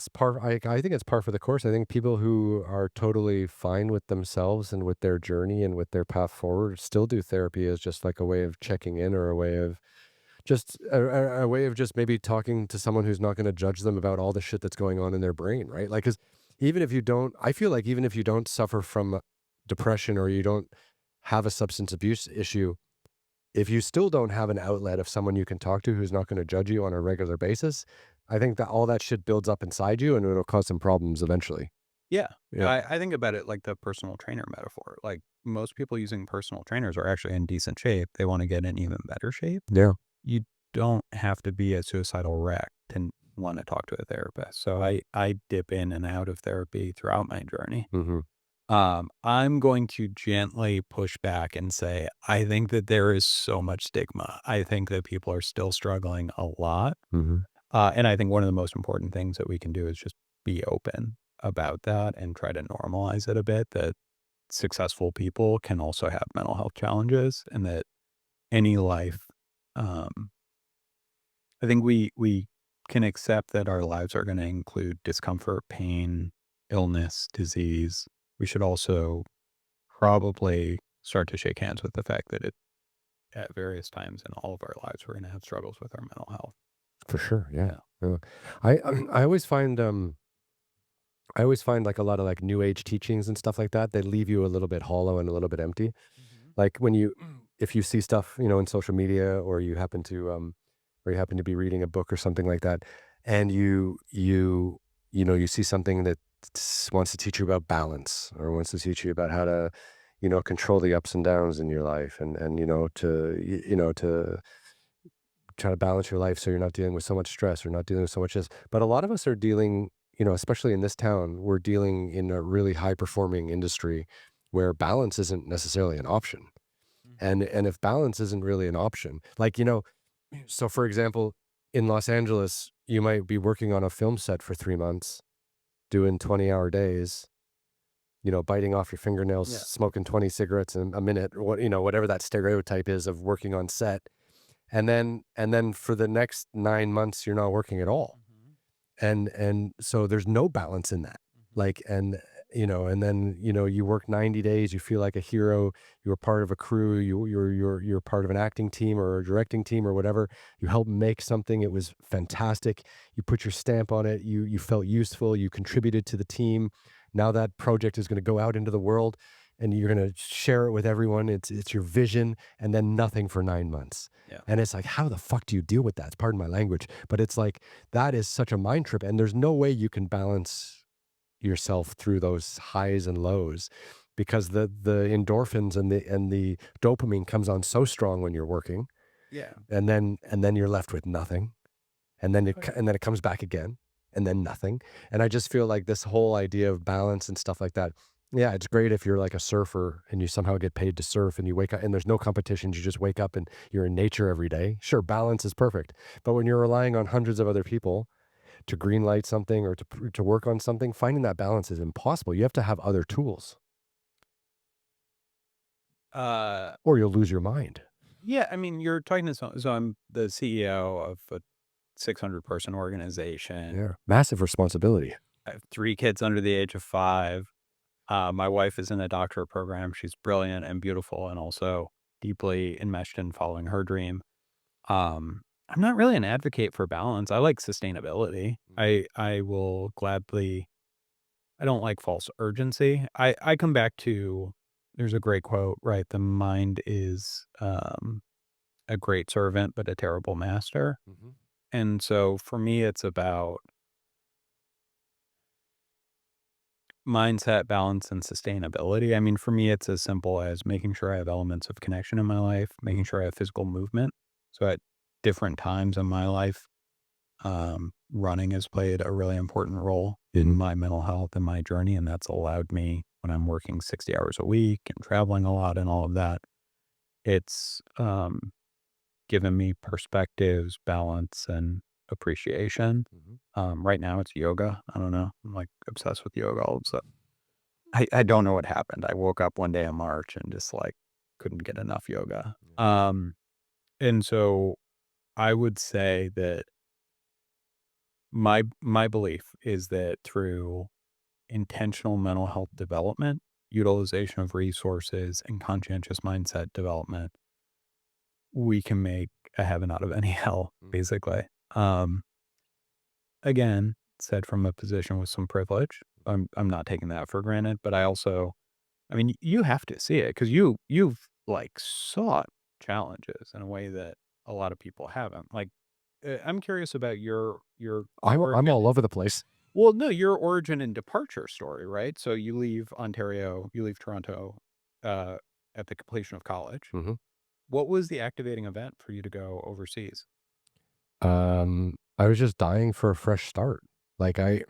par for the course. I think people who are totally fine with themselves and with their journey and with their path forward still do therapy as just like a way of checking in or a way of just a way of just maybe talking to someone who's not going to judge them about all the shit that's going on in their brain, right? Like, cuz even if you don't I feel like even if you don't suffer from depression or you don't have a substance abuse issue, if you still don't have an outlet of someone you can talk to who's not gonna judge you on a regular basis, I think that all that shit builds up inside you and it'll cause some problems eventually. Yeah. Yeah. I think about it like the personal trainer metaphor. Like most people using personal trainers are actually in decent shape. They want to get in even better shape. Yeah. You don't have to be a suicidal wreck to want to talk to a therapist. So I dip in and out of therapy throughout my journey. Mhm. I'm going to gently push back and say, I think that there is so much stigma. I think that people are still struggling a lot. Mhm. And I think one of the most important things that we can do is just be open about that and try to normalize it a bit that successful people can also have mental health challenges and that any life, um, I think we can accept that our lives are going to include discomfort, pain, illness, disease. We should also probably start to shake hands with the fact that at various times in all of our lives, we're going to have struggles with our mental health. For sure, yeah. Yeah. Yeah. I always find, like, a lot of, like, new age teachings and stuff like that, they leave you a little bit hollow and a little bit empty. Mhm. Like, when you if you see stuff, in social media or you happen to be reading a book or something like that, and you see something that wants to teach you about balance, or wants to teach you about how to, you know, control the ups and downs in your life, and you know, to try to balance your life so you're not dealing with so much stress or not dealing with so much this. But a lot of us are dealing, you know, especially in this town, we're dealing in a really high performing industry where balance isn't necessarily an option. Mhm. And if balance isn't really an option, like, you know, so for example, in Los Angeles, you might be working on a film set for 3 months, doing 20-hour days, you know, biting off your fingernails, Yeah. smoking 20 cigarettes in a minute, or what, you know, whatever that stereotype is of working on set. And then for the next 9 months, you're not working at all. Mhm. And so there's no balance in that. Mhm. Like, and you know, and then, you know, you work 90 days, you feel like a hero, you're part of a crew, you're part of an acting team or a directing team or whatever. You help make something, it was fantastic. You put your stamp on it, you felt useful, you contributed to the team. Now that project is going to go out into the world and you're going to share it with everyone. It's your vision, and then nothing for 9 months. Yeah. And it's like, how the fuck do you deal with that? Pardon my language, but it's like, that is such a mind trip, and there's no way you can balance yourself through those highs and lows, because the endorphins and the dopamine comes on so strong when you're working, Yeah. and then you're left with nothing, and then Oh, yeah. and then it comes back again, and then nothing. And I just feel like this whole idea of balance and stuff like that. Yeah, it's great if you're like a surfer and you somehow get paid to surf and you wake up and there's no competitions. You just wake up and you're in nature every day. Sure, balance is perfect. But when you're relying on hundreds of other people to green light something or to work on something, finding that balance is impossible. You have to have other tools Uh, or you'll lose your mind. yeah, I mean, you're talking to so I'm the CEO of a 600-person organization. Yeah. Massive responsibility. I have 3 kids under the age of 5. My wife is in a doctorate program. She's brilliant and beautiful and also deeply enmeshed in following her dream. I'm not really an advocate for balance. I like sustainability. I will gladly I don't like false urgency. I come back to there's a great quote, right? The mind is a great servant, but a terrible master. Mhm. And so for me, it's about mindset, balance, and sustainability. I mean, for me, it's as simple as making sure I have elements of connection in my life, making Mhm. sure I have physical movement. So at different times in my life, running has played a really important role in Mhm. my mental health and my journey. And that's allowed me when I'm working 60 hours a week and traveling a lot and all of that, it's given me perspectives, balance, and appreciation. Mhm. Right now it's yoga. I don't know. I'm like obsessed with yoga all of a sudden. I don't know what happened. I woke up one day in March and just like couldn't get enough yoga. And so I would say that my belief is that through intentional mental health development, utilization of resources, and conscientious mindset development, we can make a heaven out of any hell, Mhm. basically. Um, Again, said from a position with some privilege. I'm not taking that for granted, but I mean, you have to see it because you've like sought challenges in a way that a lot of people haven't. Like, I'm curious about your I'm origin. all over the place. Well, no, your origin and departure story, right? So you leave Ontario, you leave Toronto, uh, at the completion of college. Mhm. What was the activating event for you to go overseas? I was just dying for a fresh start. Like I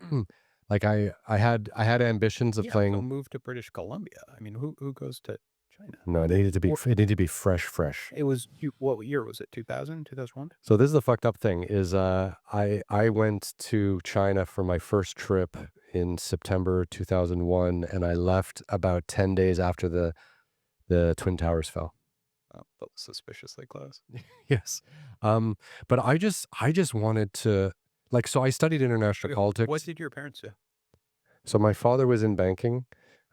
had ambitions of Yeah, so playing. move to British Columbia. I mean, who goes to China? No, Or it needed to be fresh, fresh. it was what year was it? 2000, 2001? So this is the fucked up thing is I went to China for my first trip in September 2001, and I left about 10 days after the Twin Towers fell. Oh, that was suspiciously close. Yes. Um but I just wanted to, like, so I studied international Okay, what politics. did your parents do? So my father was in banking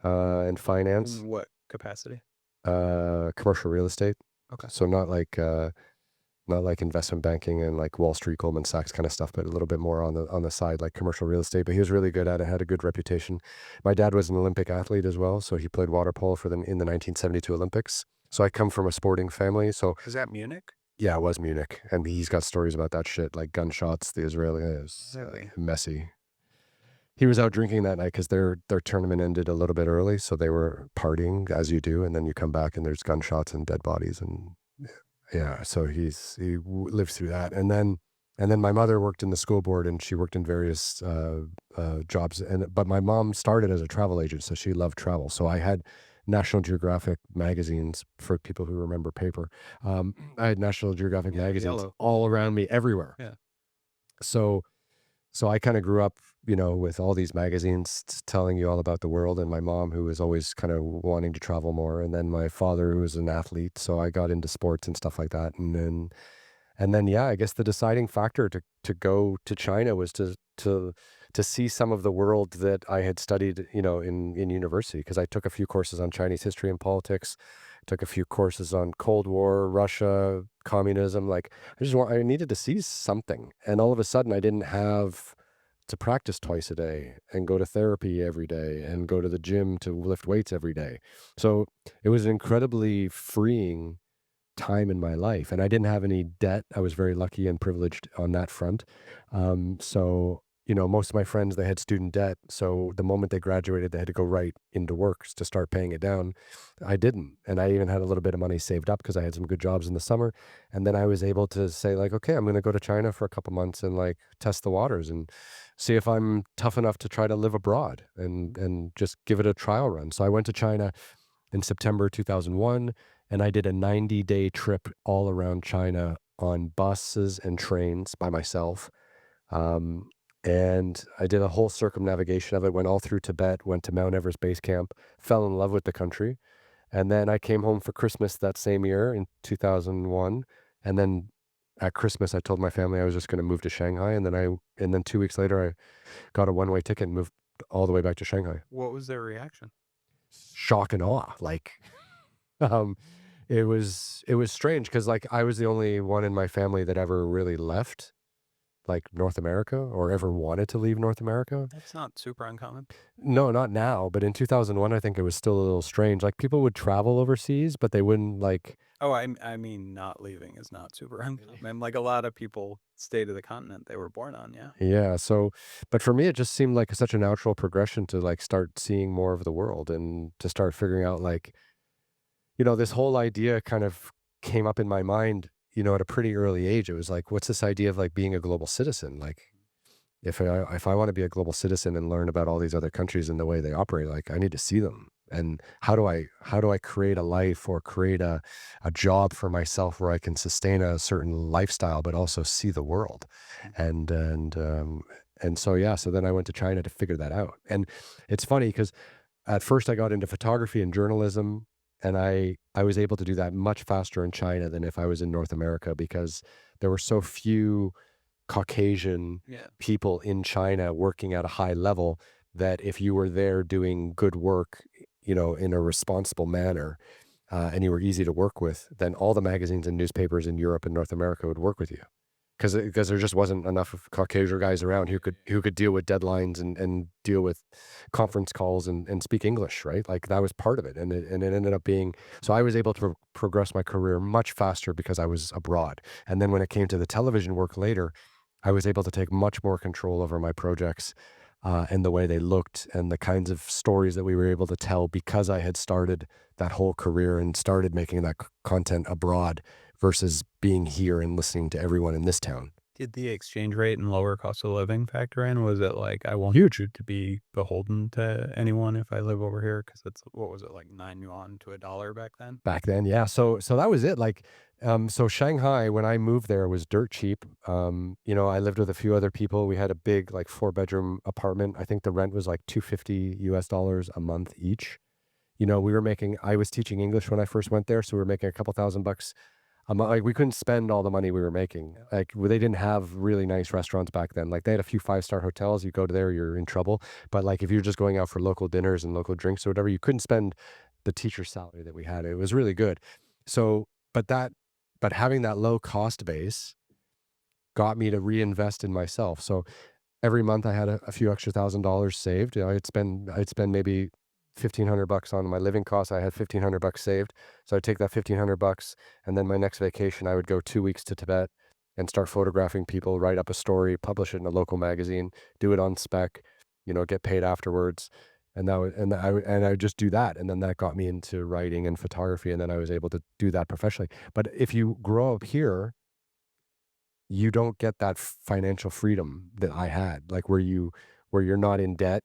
and finance, In what capacity? commercial real estate. Okay. So not like investment banking and like Wall Street, Goldman Sachs kind of stuff, but a little bit more on the side, like commercial real estate. But he was really good at it, had a good reputation. My dad was an Olympic athlete as well, so he played water polo for them in the 1972 Olympics. So I come from a sporting family. So Was that Munich? yeah, it was Munich, and he's got stories about that shit, like gunshots. The Israeli is Really? messy. He was out drinking that night because their tournament ended a little bit early, so they were partying as you do, and then you come back and there's gunshots and dead bodies, and yeah, so lived through that, and then my mother worked in the school board, and she worked in various jobs, but my mom started as a travel agent, so she loved travel. So I had National Geographic magazines for people who remember paper. I had National Geographic Yeah, magazines yellow. all around me, everywhere. Yeah. So so I kind of grew up, with all these magazines telling you all about the world, and my mom, who was always kind of wanting to travel more, and then my father, who was an athlete. So I got into sports and stuff like that, and then yeah, I guess the deciding factor to go to China was to see some of the world that I had studied, in university, because I took a few courses on Chinese history and politics, took a few courses on Cold War, Russia, communism. Like I needed to see something, and all of a sudden I didn't have to practice twice a day and go to therapy every day and go to the gym to lift weights every day. So it was incredibly freeing time in my life, and I didn't have any debt. I was very lucky and privileged on that front. So, most of my friends, they had student debt. So the moment they graduated, they had to go right into work to start paying it down. I didn't. And I even had a little bit of money saved up because I had some good jobs in the summer. And then I was able to say, like, okay, I'm going to go to China for a couple months and like test the waters and see if I'm tough enough to try to live abroad and just give it a trial run. So I went to China in September 2001, and I did a 90-day trip all around China on buses and trains by myself. Um, and I did a whole circumnavigation of it, went all through Tibet, went to Mount Everest Base Camp, fell in love with the country. And then I came home for Christmas that same year in 2001. And then at Christmas, I told my family I was just going to move to Shanghai. And then 2 weeks later, I got a one-way ticket and moved all the way back to Shanghai. What was their reaction? Shock and awe. Like, um, it was strange because like I was the only one in my family that ever really left like North America or ever wanted to leave North America. That's not super uncommon. No, not now, but in 2001, I think it was still a little strange. Like people would travel overseas, but they wouldn't like, Oh, I mean, not leaving is not super uncommon. Like a lot of people stay to the continent they were born on. Yeah. yeah. So, but for me, it just seemed like such a natural progression to like start seeing more of the world and to start figuring out like, this whole idea kind of came up in my mind, at a pretty early age. It was like, what's this idea of like being a global citizen? Like, if I want to be a global citizen and learn about all these other countries and the way they operate, like I need to see them. And how do I create a life or create a job for myself where I can sustain a certain lifestyle, but also see the world? And so yeah, so then I went to China to figure that out. And it's funny because at first I got into photography and journalism, and I was able to do that much faster in China than if I was in North America because there were so few Caucasian Yeah. people in China working at a high level that if you were there doing good work, in a responsible manner, and you were easy to work with, then all the magazines and newspapers in Europe and North America would work with you. Because there just wasn't enough of Caucasian guys around who could deal with deadlines and deal with conference calls and speak English, right? Like that was part of it, and it ended up being so I was able to progress my career much faster because I was abroad. And then when it came to the television work later, I was able to take much more control over my projects and the way they looked and the kinds of stories that we were able to tell because I had started that whole career and started making that content abroad versus being here and listening to everyone in this town. Did the exchange rate and lower cost of living factor in? Was it like, I want Huge. to be beholden to anyone if I live over here? Because it's, what was it, like 9 yuan to a dollar back then? Back then, yeah. So that was it. Like, so Shanghai, when I moved there, was dirt cheap. I lived with a few other people. We had a big, like 4-bedroom apartment. I think the rent was like $250 a month each. I was teaching English when I first went there, so we were making a couple $1,000 a month. Like we couldn't spend all the money we were making. Like they didn't have really nice restaurants back then. Like they had a few 5-star hotels. You go to there, you're in trouble. But like if you're just going out for local dinners and local drinks or whatever, you couldn't spend the teacher salary that we had. It was really good. So, but having that low cost base got me to reinvest in myself. So every month I had a few extra $1,000 saved. I'd spend maybe $1,500 on my living costs. I had $1,500 saved. So I'd take that $1,500 and then my next vacation, I would go 2 weeks to Tibet and start photographing people, write up a story, publish it in a local magazine, do it on spec, get paid afterwards. And that was, and I would just do that. And then that got me into writing and photography. And then I was able to do that professionally. But if you grow up here, you don't get that financial freedom that I had, like where you're not in debt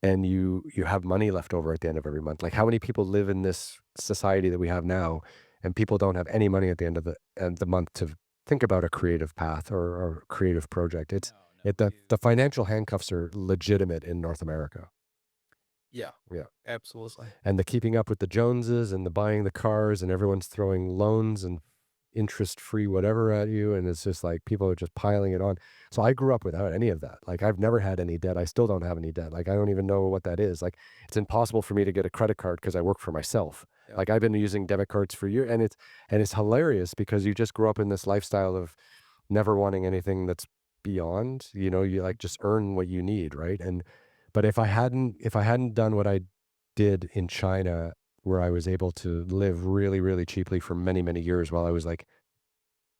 and you have money left over at the end of every month. Like how many people live in this society that we have now, and people don't have any money at the end of the month to think about a creative path or creative project. No, no, The financial handcuffs are legitimate in North America. yeah, Yeah. absolutely. And the keeping up with the Joneses and the buying the cars, and everyone's throwing loans and interest free whatever at you, and it's just like people are just piling it on. So I grew up without any of that. Like I've never had any debt. I still don't have any debt. Like I don't even know what that is. Like it's impossible for me to get a credit card because I work for myself. Yeah. Like I've been using debit cards for years, and it's hilarious because you just grew up in this lifestyle of never wanting anything that's beyond. You like just earn what you need, right? And but if I hadn't done what I did in China, where I was able to live really, really cheaply for many, many years while I was like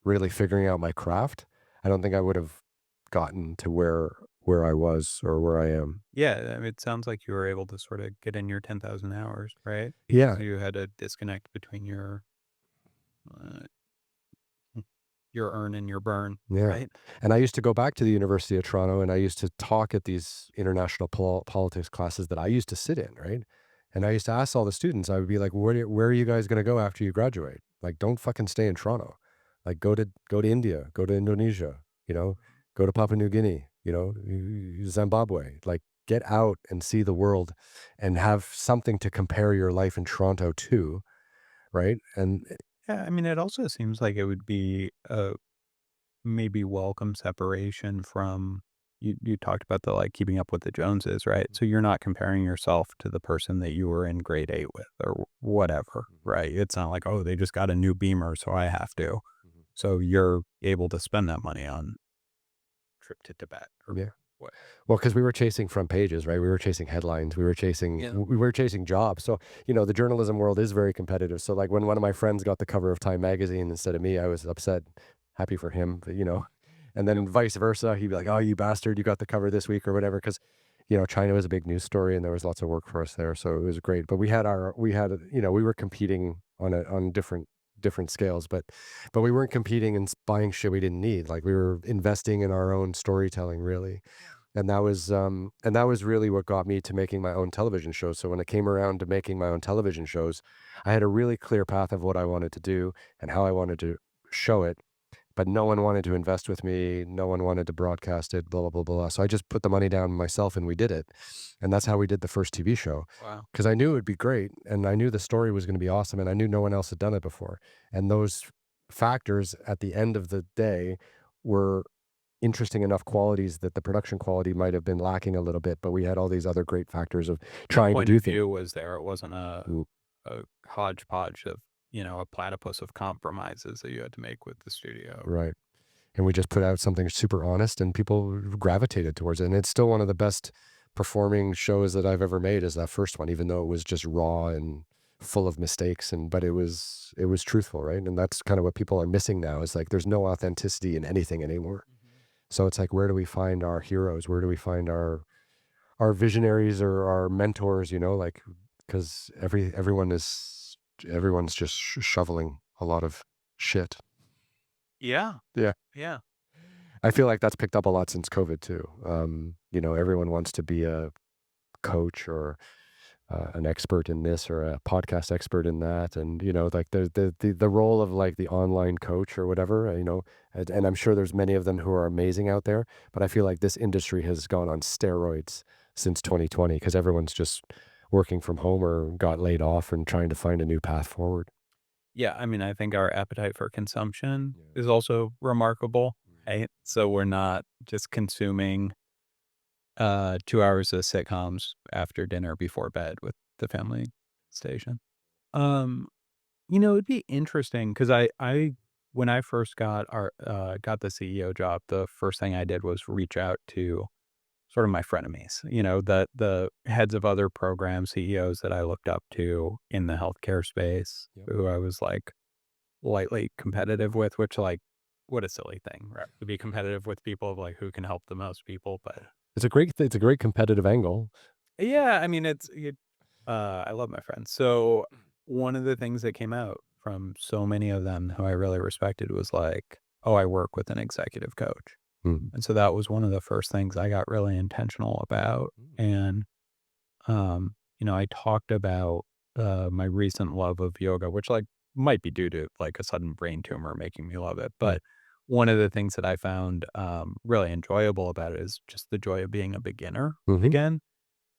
really figuring out my craft, I don't think I would have gotten to where I was or where I am. Yeah, I mean, it sounds like you were able to sort of get in your 10,000 hours, right? Yeah, So you had a disconnect between uh, your earn and your burn, yeah. right? And I used to go back to the University of Toronto, and I used to talk at these international politics classes that I used to sit in, right? And I used to ask all the students, I would be like, where are you guys going to go after you graduate? Like, don't fucking stay in Toronto. Like, go to India, go to Indonesia, go to Papua New Guinea, Zimbabwe. Like, get out and see the world and have something to compare your life in Toronto to, right? And Yeah, I mean, it also seems like it would be a maybe welcome separation from you talked about the like keeping up with the Joneses, right? So you're not comparing yourself to the person that you were in grade 8 with or whatever, right? It's not like, oh, they just got a new Beamer, so I have to. So you're able to spend that money on trip to Tibet or yeah. what? Well, because we were chasing front pages, right? We were chasing headlines. Yeah. We were chasing jobs. So, the journalism world is very competitive. So, like when one of my friends got the cover of Time magazine instead of me, I was upset, happy for him, but. And Yep. then vice versa, he'd be like, "Oh, you bastard, you got the cover this week or whatever." Because, China was a big news story, and there was lots of work for us there, so it was great. But we were competing on different scales, but we weren't competing and buying shit we didn't need. Like we were investing in our own storytelling, really. And that was really what got me to making my own television shows. So when it came around to making my own television shows, I had a really clear path of what I wanted to do and how I wanted to show it. But no one wanted to invest with me. No one wanted to broadcast it, blah, blah, blah, blah. So I just put the money down myself and we did it. And that's how we did the first TV show. Wow. Because I knew it would be great and I knew the story was going to be awesome and I knew no one else had done it before. And those factors at the end of the day were interesting enough qualities that the production quality might have been lacking a little bit, but we had all these other great factors of The trying to point do of things. view was there. It wasn't a hodgepodge of, a platypus of compromises that you had to make with the studio. Right. And we just put out something super honest and people gravitated towards it. And it's still one of the best performing shows that I've ever made is that first one, even though it was just raw and full of mistakes but it was truthful, right? And that's kind of what people are missing now is like there's no authenticity in anything anymore. So it's like, where do we find our heroes? Where do we find our visionaries or our mentors? Like because everyone's just shoveling a lot of shit. Yeah. Yeah, Yeah. I feel like that's picked up a lot since COVID too. Everyone wants to be a coach or an expert in this or a podcast expert in that, and like the role of like the online coach or whatever. And I'm sure there's many of them who are amazing out there, but I feel like this industry has gone on steroids since 2020 because everyone's just working from home or got laid off and trying to find a new path forward. Yeah, I mean, I think our appetite for consumption Yeah. is also remarkable, right? So we're not just consuming 2 hours of sitcoms after dinner before bed with the family station. Um, it'd be interesting because I when I first got the CEO job, the first thing I did was reach out to sort of my frenemies, the heads of other program CEOs that I looked up to in the healthcare space, Yep. who I was like lightly competitive with, which like what a silly thing, right? To be competitive with people of like who can help the most people, but It's a great competitive angle. Yeah, I mean, I love my friends. So one of the things that came out from so many of them who I really respected was like, "Oh, I work with an executive coach." Mm. And so that was one of the first things I got really intentional about. And, I talked about, my recent love of yoga, which, like, might be due to, like, a sudden brain tumor making me love it. Mm. But one of the things that I found, really enjoyable about it is just the joy of being a beginner Mhm. again.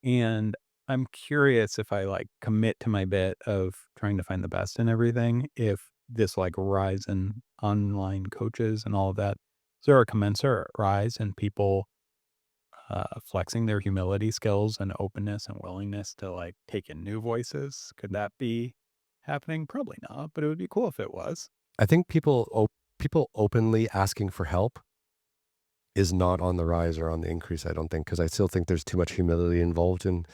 And I'm curious if I, like, commit to my bit of trying to find the best in everything, if this, like, rise in online coaches and all of that, is there a commensurate rise in people, flexing their humility skills and openness and willingness to, like, take in new voices? Could that be happening? Probably not, but it would be cool if it was. I think people openly asking for help is not on the rise or on the increase, I don't think, because I still think there's too much humility involved in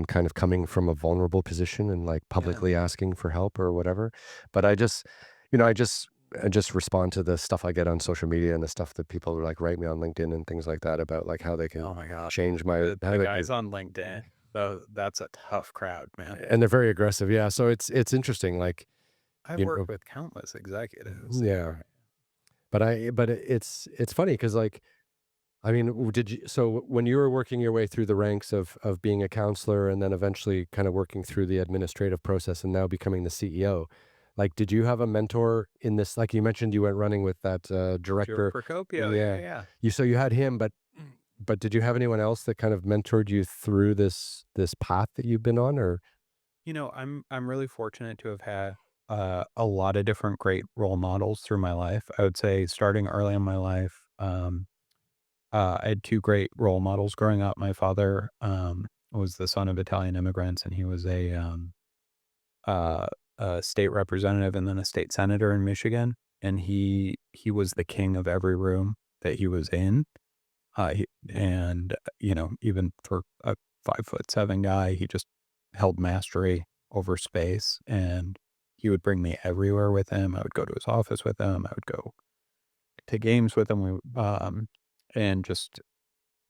kind of coming from a vulnerable position and, like, Yeah. publicly asking for help or whatever. But I just, you know, I just respond to the stuff I get on social media and the stuff that people, like, write me on LinkedIn and things like that about, like, how they can Oh my god. change my The how they can guys on LinkedIn, though, that's a tough crowd, man. and they're very aggressive, yeah, so it's interesting, like, I've you worked know with countless executives. yeah, but it's funny because, like, I mean, did you so when you were working your way through the ranks of being a counselor and then eventually kind of working through the administrative process and now becoming the CEO, like, did you have a mentor in this? Like you mentioned, you went running with that Joe director. Procopio, yeah, Yeah, yeah. you had him, but did you have anyone else that kind of mentored you through this path that you've been on, or? I'm really fortunate to have had, a lot of different great role models through my life. I would say starting early in my life, I had 2 great role models growing up. My father, was the son of Italian immigrants, and he was uh, a state representative and then a state senator in Michigan, and he was the king of every room that he was in. He and, even for a 5'7" guy, he just held mastery over space, and he would bring me everywhere with him. I would go to his office with him. I would go to games with him. And just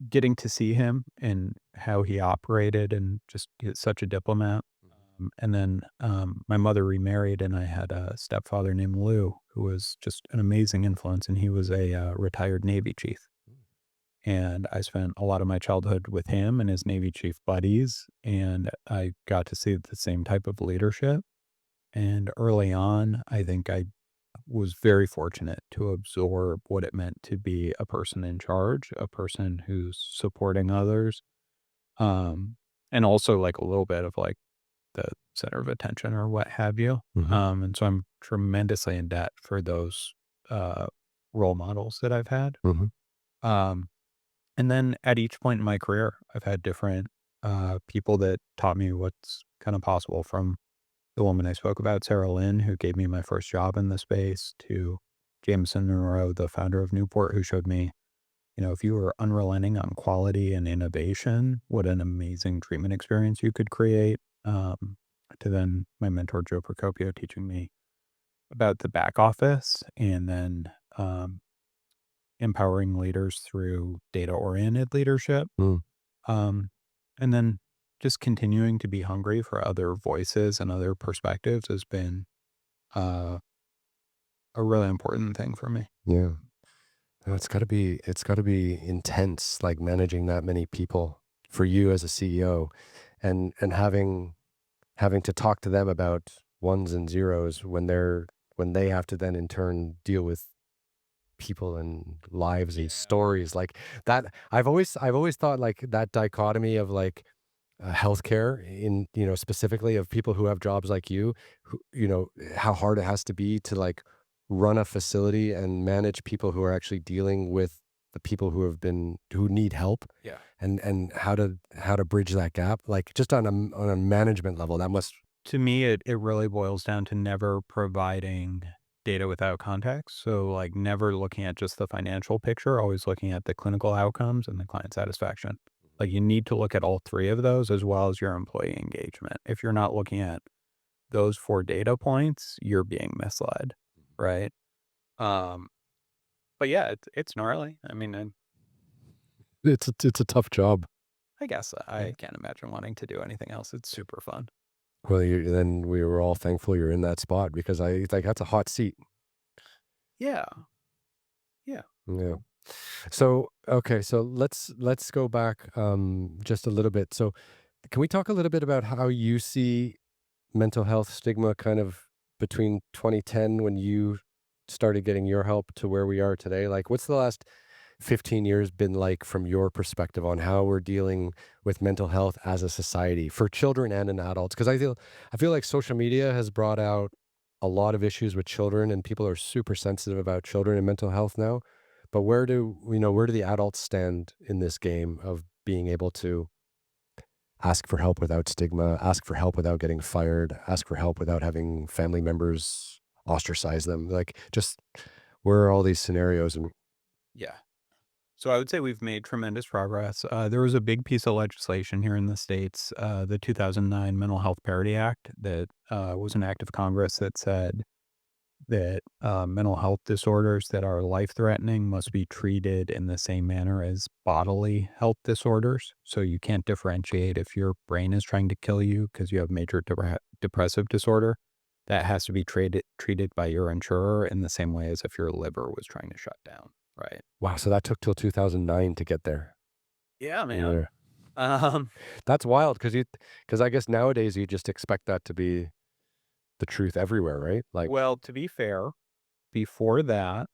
getting to see him and how he operated and just he's such a diplomat. And then, my mother remarried, and I had a stepfather named Lou, who was just an amazing influence, and he was a, retired Navy chief. And I spent a lot of my childhood with him and his Navy chief buddies, and I got to see the same type of leadership. And early on, I think I was very fortunate to absorb what it meant to be a person in charge, a person who's supporting others, um, and also like a little bit of like the center of attention or what have you. Mhm. And so I'm tremendously in debt for those uh, role models that I've had. Mhm. Um, And then at each point in my career, I've had different, people that taught me what's kind of possible, from the woman I spoke about, Sarah Lynn, who gave me my first job in the space, to Jameson Monroe, the founder of Newport, who showed me, if you were unrelenting on quality and innovation, what an amazing treatment experience you could create. To then my mentor, Joe Procopio, teaching me about the back office, and then, empowering leaders through data-oriented leadership. Mm. Um, and then just continuing to be hungry for other voices and other perspectives has been, uh, a really important thing for me. Yeah. No, it's gotta be intense, like, managing that many people for you as a CEO and having to talk to them about ones and zeros when they have to then in turn deal with people and lives and Yeah. stories like that. I've always thought, like, that dichotomy of, like, healthcare in, specifically of people who have jobs like you, who, how hard it has to be to, like, run a facility and manage people who are actually dealing with the people who need help, Yeah. and how to bridge that gap, like, just on a management level, that must. To me, it really boils down to never providing data without context. So, like, never looking at just the financial picture, always looking at the clinical outcomes and the client satisfaction. Like, you need to look at all 3 of those as well as your employee engagement. If you're not looking at those 4 data points, you're being misled, right? Um, but yeah, it's gnarly. I mean, It's a tough job. I guess Yeah. I can't imagine wanting to do anything else. It's super fun. Well, then we were all thankful you're in that spot because like, that's a hot seat. Yeah. Yeah. Yeah. So, okay, so let's go back, just a little bit. So, can we talk a little bit about how you see mental health stigma kind of between 2010 when you started getting your help to where we are today? Like, what's the last 15 years been like from your perspective on how we're dealing with mental health as a society for children and in adults? Because I feel like social media has brought out a lot of issues with children, and people are super sensitive about children and mental health now. But where do the adults stand in this game of being able to ask for help without stigma, ask for help without getting fired, ask for help without having family members ostracize them? Like, just where are all these scenarios? And Yeah. So I would say we've made tremendous progress. There was a big piece of legislation here in the States, the 2009 Mental Health Parity Act, that was an act of Congress that said that mental health disorders that are life threatening must be treated in the same manner as bodily health disorders. So you can't differentiate if your brain is trying to kill you because you have major depressive disorder. That has to be treated by your insurer in the same way as if your liver was trying to shut down. Right. wow, so that took till 2009 to get there. Yeah, man. Yeah. Um, That's wild because I guess nowadays you just expect that to be the truth everywhere, right? Like, well, to be fair, before that,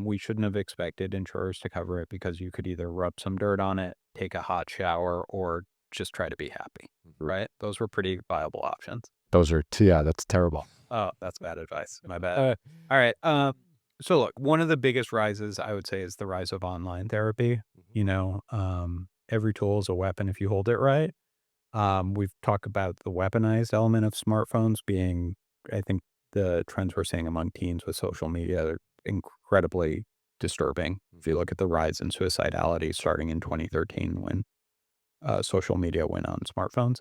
we shouldn't have expected insurers to cover it because you could either rub some dirt on it, take a hot shower, or just try to be happy, mhm, right? Those were pretty viable options. those are yeah, that's terrible. Oh, that's bad advice. My bad. All right. So look, one of the biggest rises I would say is the rise of online therapy. Mhm, Every tool is a weapon if you hold it right. We've talked about the weaponized element of smartphones being, I think, the trends we're seeing among teens with social media are incredibly disturbing. If you mhm, look at the rise in suicidality starting in 2013 when social media went on smartphones.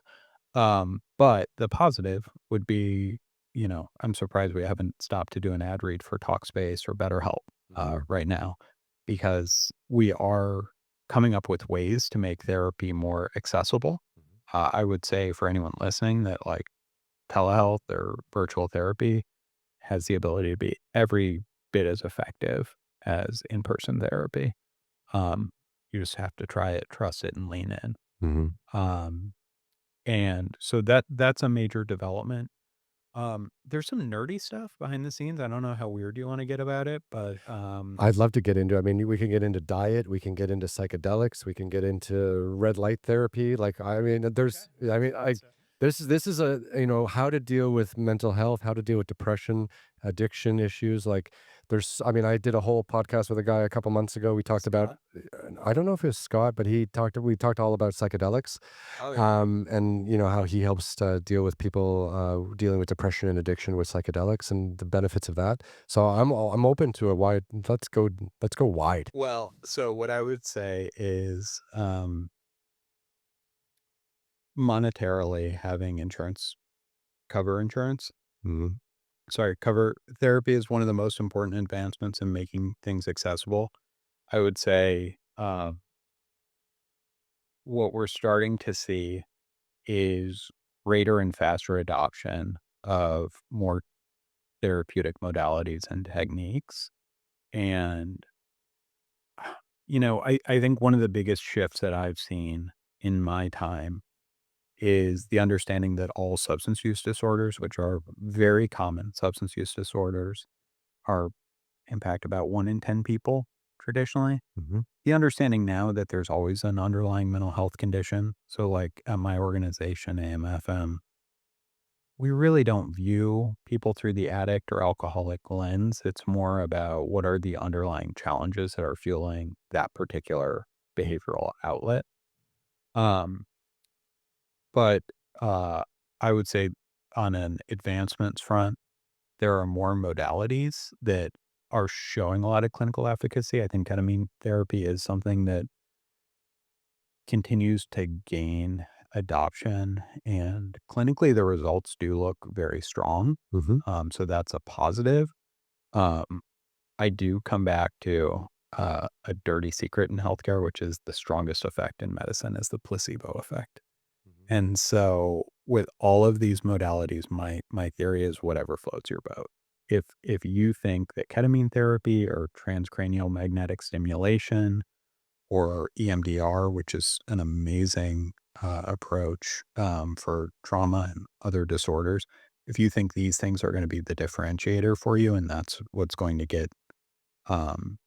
But the positive would be, I'm surprised we haven't stopped to do an ad read for Talkspace or BetterHelp mhm, right now because we are coming up with ways to make therapy more accessible. mhm, I would say for anyone listening that like telehealth or virtual therapy has the ability to be every bit as effective as in-person therapy. Um, you just have to try it, trust it, and lean in. mhm. Um, and so that's a major development. There's some nerdy stuff behind the scenes. I don't know how weird you want to get about it, but I'd love to get into I mean, we can get into diet, we can get into psychedelics, we can get into red light therapy, like, I mean, okay, I gotcha. this is a how to deal with mental health, how to deal with depression, addiction issues, like, I mean, I did a whole podcast with a guy a couple months ago, we talked about, Scott. I don't know if it was Scott, but we talked all about psychedelics, Oh yeah. and how he helps to deal with people, dealing with depression and addiction with psychedelics and the benefits of that. So I'm open to a wide. Let's go wide. Well, so what I would say is monetarily having cover insurance. Mhm, Cover therapy is one of the most important advancements in making things accessible. I would say what we're starting to see is greater and faster adoption of more therapeutic modalities and techniques. And, I think one of the biggest shifts that I've seen in my time is the understanding that all substance use disorders, which are very common substance use disorders, are impact about 1 in 10 people traditionally. mhm, The understanding now that there's always an underlying mental health condition. So, like at my organization, AMFM, we really don't view people through the addict or alcoholic lens. It's more about what are the underlying challenges that are fueling that particular behavioral outlet. Um, but I would say on an advancements front, there are more modalities that are showing a lot of clinical efficacy. I think ketamine therapy is something that continues to gain adoption, and clinically, the results do look very strong. mhm, So that's a positive. Um, I do come back to a dirty secret in healthcare, which is the strongest effect in medicine is the placebo effect. Mhm. And so with all of these modalities, my theory is whatever floats your boat. If you think that ketamine therapy or transcranial magnetic stimulation or EMDR, which is an amazing approach for trauma and other disorders, if you think these things are going to be the differentiator for you and that's what's going to um,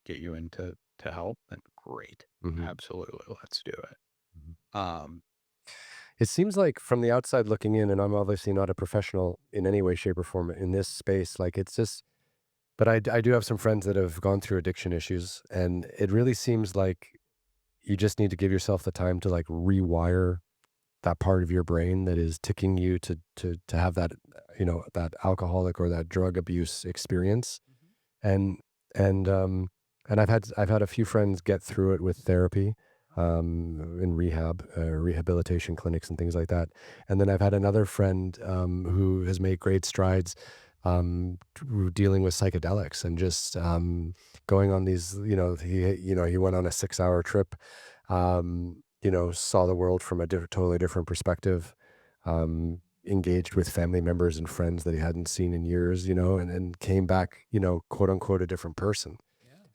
get you into to help, then great. Mhm. Absolutely. Let's do it. Mhm. Um, It seems like from the outside looking in, and I'm obviously not a professional in any way, shape, or form in this space, like it's just, but I do have some friends that have gone through addiction issues, and it really seems like you just need to give yourself the time to like rewire that part of your brain that is ticking you to have that, that alcoholic or that drug abuse experience. And and, and I've had a few friends get through it with therapy, in rehabilitation clinics and things like that. And then I've had another friend, who has made great strides, dealing with psychedelics and just, going on these, he went on a 6-hour trip, saw the world from a totally different perspective, engaged with family members and friends that he hadn't seen in years, and came back, quote unquote, a different person.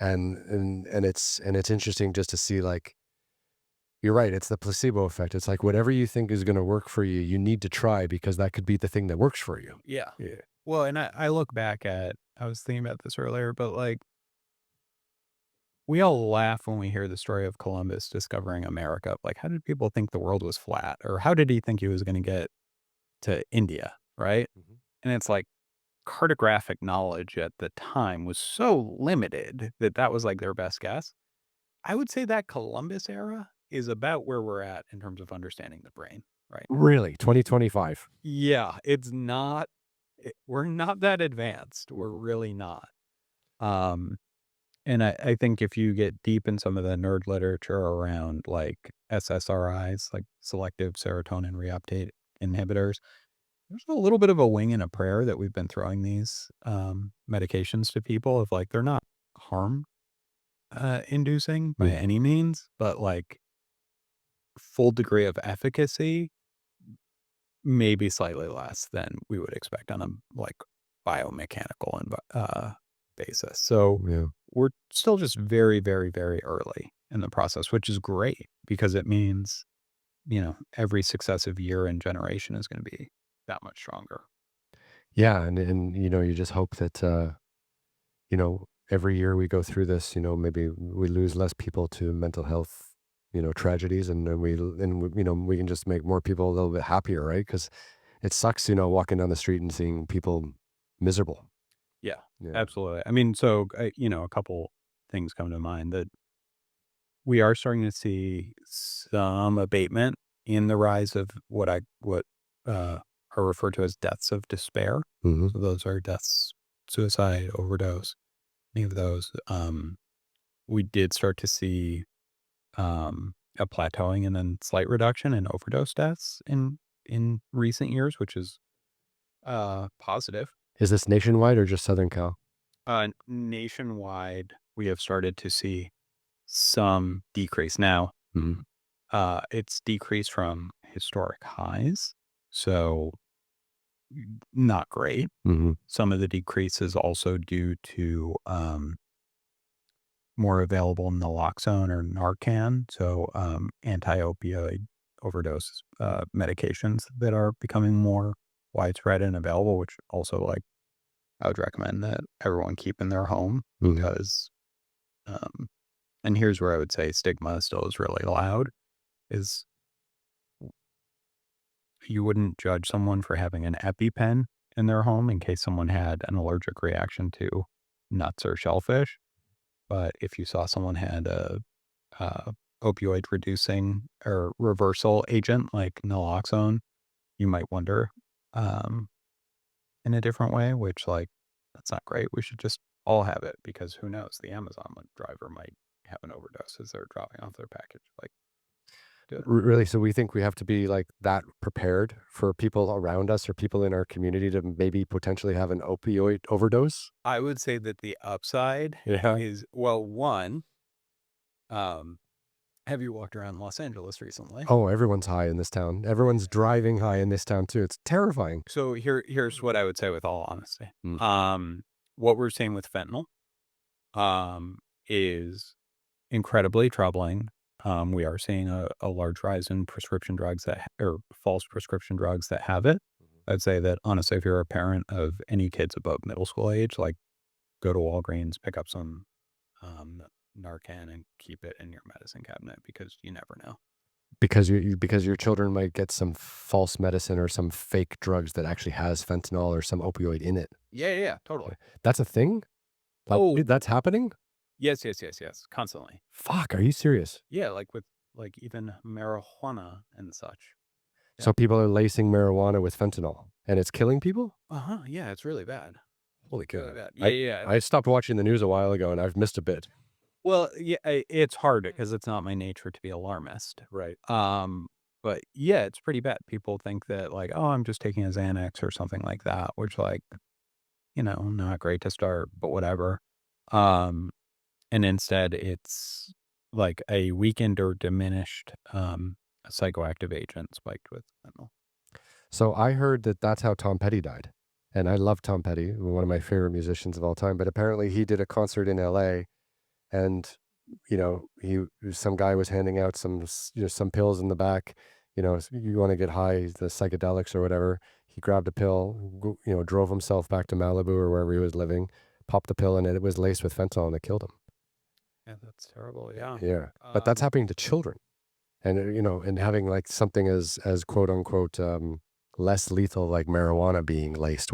Yeah. And it's interesting just to see, like, you're right, it's the placebo effect. It's like whatever you think is going to work for you, you need to try because that could be the thing that works for you. Yeah. Yeah. Well, and I look back at, I was thinking about this earlier, but like we all laugh when we hear the story of Columbus discovering America. Like, how did people think the world was flat? Or how did he think he was going to get to India? Right. Mhm. And it's like cartographic knowledge at the time was so limited that that was like their best guess. I would say that Columbus era is about where we're at in terms of understanding the brain right now. Really, 2025. Yeah. It's not, we're not that advanced. We're Mhm. really not. Um, And I think if you get deep in some of the nerd literature around like SSRIs, like selective serotonin reuptake inhibitors, there's a little bit of a wing and a prayer that we've been throwing these medications to people of like they're not harm inducing by Mm. any means, but like full degree of efficacy, maybe slightly less than we would expect on a like biomechanical basis. So Yeah. we're still just very, very, very early in the process, which is great because it means, every successive year and generation is going to be that much stronger. Yeah. And, you just hope that, every year we go through this, maybe we lose less people to mental health, tragedies, and then we can just make more people a little bit happier, right? Because it sucks, walking down the street and seeing people miserable. Yeah, Yeah. absolutely. I mean, so, a couple things come to mind that we are starting to see some abatement in the rise of what are referred to as deaths of despair. Hmm. So those are deaths, suicide, overdose, any of those. We did start to see a plateauing and then slight reduction in overdose deaths in recent years, which is positive. Is this nationwide or just Southern Cal? Nationwide, we have started to see some decrease. Now, Hmm. it's decreased from historic highs, so not great. Hmm. Some of the decrease is also due to more available naloxone or Narcan, so anti-opioid overdose medications that are becoming more widespread and available. Which also, like, I would recommend that everyone keep in their home Hmm. because, um, and here's where I would say stigma still is really loud. Is you wouldn't judge someone for having an EpiPen in their home in case someone had an allergic reaction to nuts or shellfish. But if you saw someone had a opioid reducing or reversal agent like naloxone, you might wonder um, in a different way, which, like, that's not great. We should just all have it because who knows? The Amazon driver might have an overdose as they're dropping off their package. Like, Yeah. Really? So we think we have to be like that prepared for people around us or people in our community to maybe potentially have an opioid overdose? I would say that the upside Yeah. is, well, one, um, have you walked around Los Angeles recently? Oh, everyone's high in this town. Everyone's driving high in this town too. It's terrifying. So here's what I would say with all honesty. Mm. What we're seeing with fentanyl, um, is incredibly troubling. We are seeing a large rise in prescription drugs or false prescription drugs that have it. I'd say that honestly, if you're a parent of any kids above middle school age, like go to Walgreens, pick up some um, Narcan and keep it in your medicine cabinet because you never know. Because because your children might get some false medicine or some fake drugs that actually has fentanyl or some opioid in it. Yeah, yeah, yeah, totally. That's a thing? Like, Oh, that's happening? yes, yes, yes, yes, constantly. Fuck, are you serious? Yeah, like with like even marijuana and such. Yeah. So people are lacing marijuana with fentanyl and it's killing people? Uh-huh. Yeah, it's really bad. Holy Really cow. bad. Yeah, I yeah. Yeah. I stopped watching the news a while ago and I've missed a bit. Well, yeah, it's hard because it's not my nature to be alarmist. Right. But yeah, it's pretty bad. People think that like, oh, I'm just taking a Xanax or something like that, which like, not great to start, but whatever. Um, and instead it's like a weakened or diminished psychoactive agent spiked with fentanyl. So I heard that that's how Tom Petty died. And I love Tom Petty, one of my favorite musicians of all time, but apparently he did a concert in LA and he some guy was handing out some pills in the back, you want to get high, the psychedelics or whatever. He grabbed a pill, drove himself back to Malibu or wherever he was living, popped the pill and it was laced with fentanyl and it killed him. Yeah, that's terrible. Yeah. Yeah. But that's happening to children. And and having like something as quote unquote less lethal like marijuana being laced,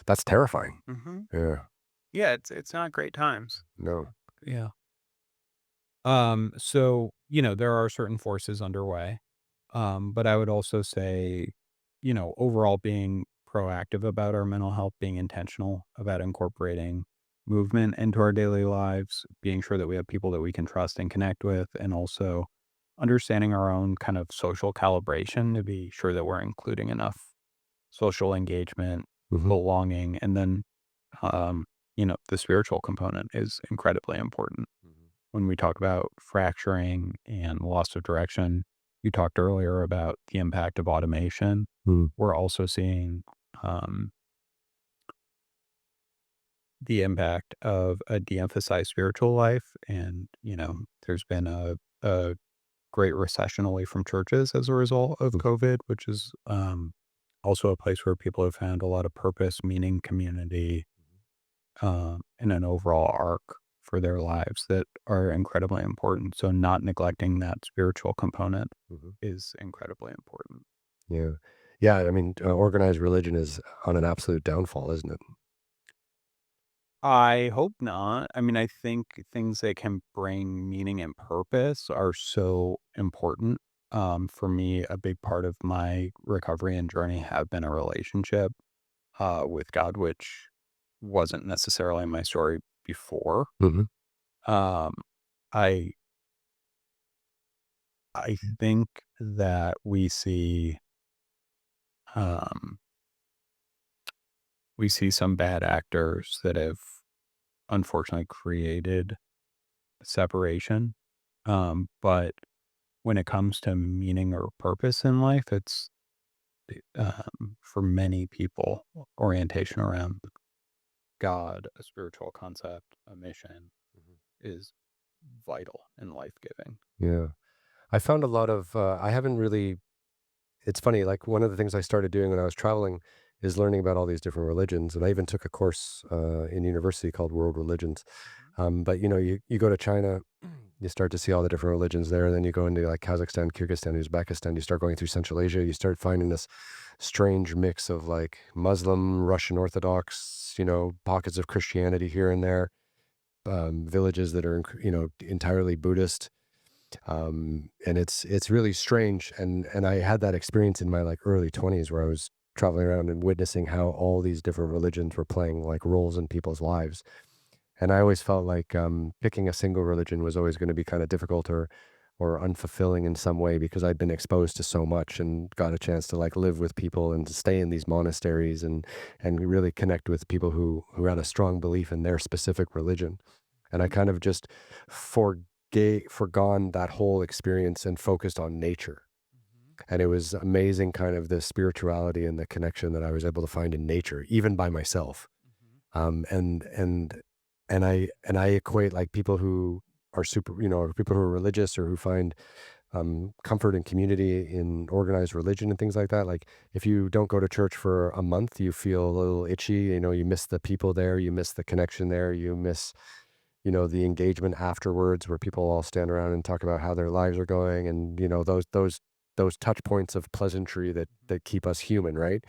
that's terrifying. hmm Yeah. Yeah, it's not great times. No. Yeah. So, there are certain forces underway. But I would also say, overall being proactive about our mental health, being intentional about incorporating movement into our daily lives, being sure that we have people that we can trust and connect with, and also understanding our own kind of social calibration to be sure that we're including enough social engagement, Hmm. belonging, and then, the spiritual component is incredibly important when we talk about fracturing and loss of direction. You talked earlier about the impact of automation. Mm. We're also seeing um, the impact of a de emphasized spiritual life. And, there's been a great recession away from churches as a result of COVID, which is also a place where people have found a lot of purpose, meaning, community, and an overall arc for their lives that are incredibly important. So not neglecting that spiritual component Hmm. is incredibly important. Yeah. Yeah. I mean, organized religion is on an absolute downfall, isn't it? I hope not. I mean, I think things that can bring meaning and purpose are so important. For me, a big part of my recovery and journey have been a relationship with God, which wasn't necessarily my story before. Hmm. Um, I I think that um, we see some bad actors that have unfortunately created separation. But when it comes to meaning or purpose in life, it's for many people orientation around God, a spiritual concept, a mission is vital and life giving. Yeah. I found a lot of, I haven't really, it's funny, like one of the things I started doing when I was traveling is learning about all these different religions. And I even took a course in university called World Religions. But you go to China, you start to see all the different religions there. And then you go into like Kazakhstan, Kyrgyzstan, Uzbekistan, you start going through Central Asia, you start finding this strange mix of like Muslim, Russian Orthodox, pockets of Christianity here and there, villages that are, entirely Buddhist. And it's really strange. And I had that experience in my like early 20s where I was traveling around and witnessing how all these different religions were playing like roles in people's lives. And I always felt like picking a single religion was always going to be kind of difficult, or or unfulfilling in some way because I'd been exposed to so much and got a chance to like live with people and to stay in these monasteries and really connect with people who had a strong belief in their specific religion. And I kind of just forgone that whole experience and focused on nature. And it was amazing kind of the spirituality and the connection that I was able to find in nature, even by myself. Um, and and and I equate like people who are super, or people who are religious or who find comfort and community in organized religion and things like that. Like if you don't go to church for a month, you feel a little itchy. You miss the people there, you miss the connection there, you miss the engagement afterwards where people all stand around and talk about how their lives are going and those touch points of pleasantry that keep us human, right?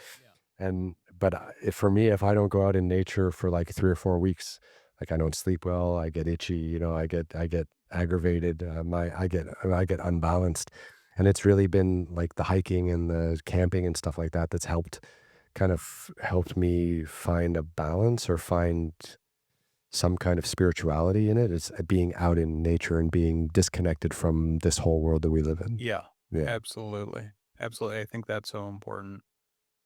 And but if for me, if I don't go out in nature for like 3 or 4 weeks, like I don't sleep well, I get itchy, I get aggravated, I get unbalanced. And it's really been like the hiking and the camping and stuff like that that's helped me find a balance or find some kind of spirituality in it. It's being out in nature and being disconnected from this whole world that we live in. Yeah, Yeah. absolutely. Absolutely. I think that's so important.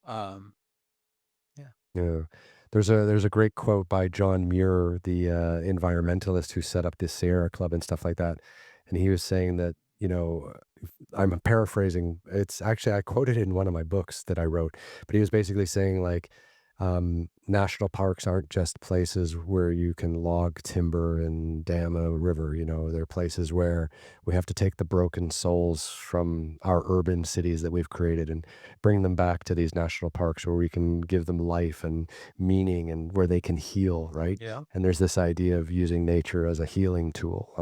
Um, yeah. Yeah. There's a great quote by John Muir, the environmentalist who set up this Sierra Club and stuff like that. And he was saying that, I'm paraphrasing. It's actually, I quoted it in one of my books that I wrote, but he was basically saying like, national parks aren't just places where you can log timber and dam a river. They're places where we have to take the broken souls from our urban cities that we've created and bring them back to these national parks where we can give them life and meaning and where they can heal, right? Yeah. And there's this idea of using nature as a healing tool.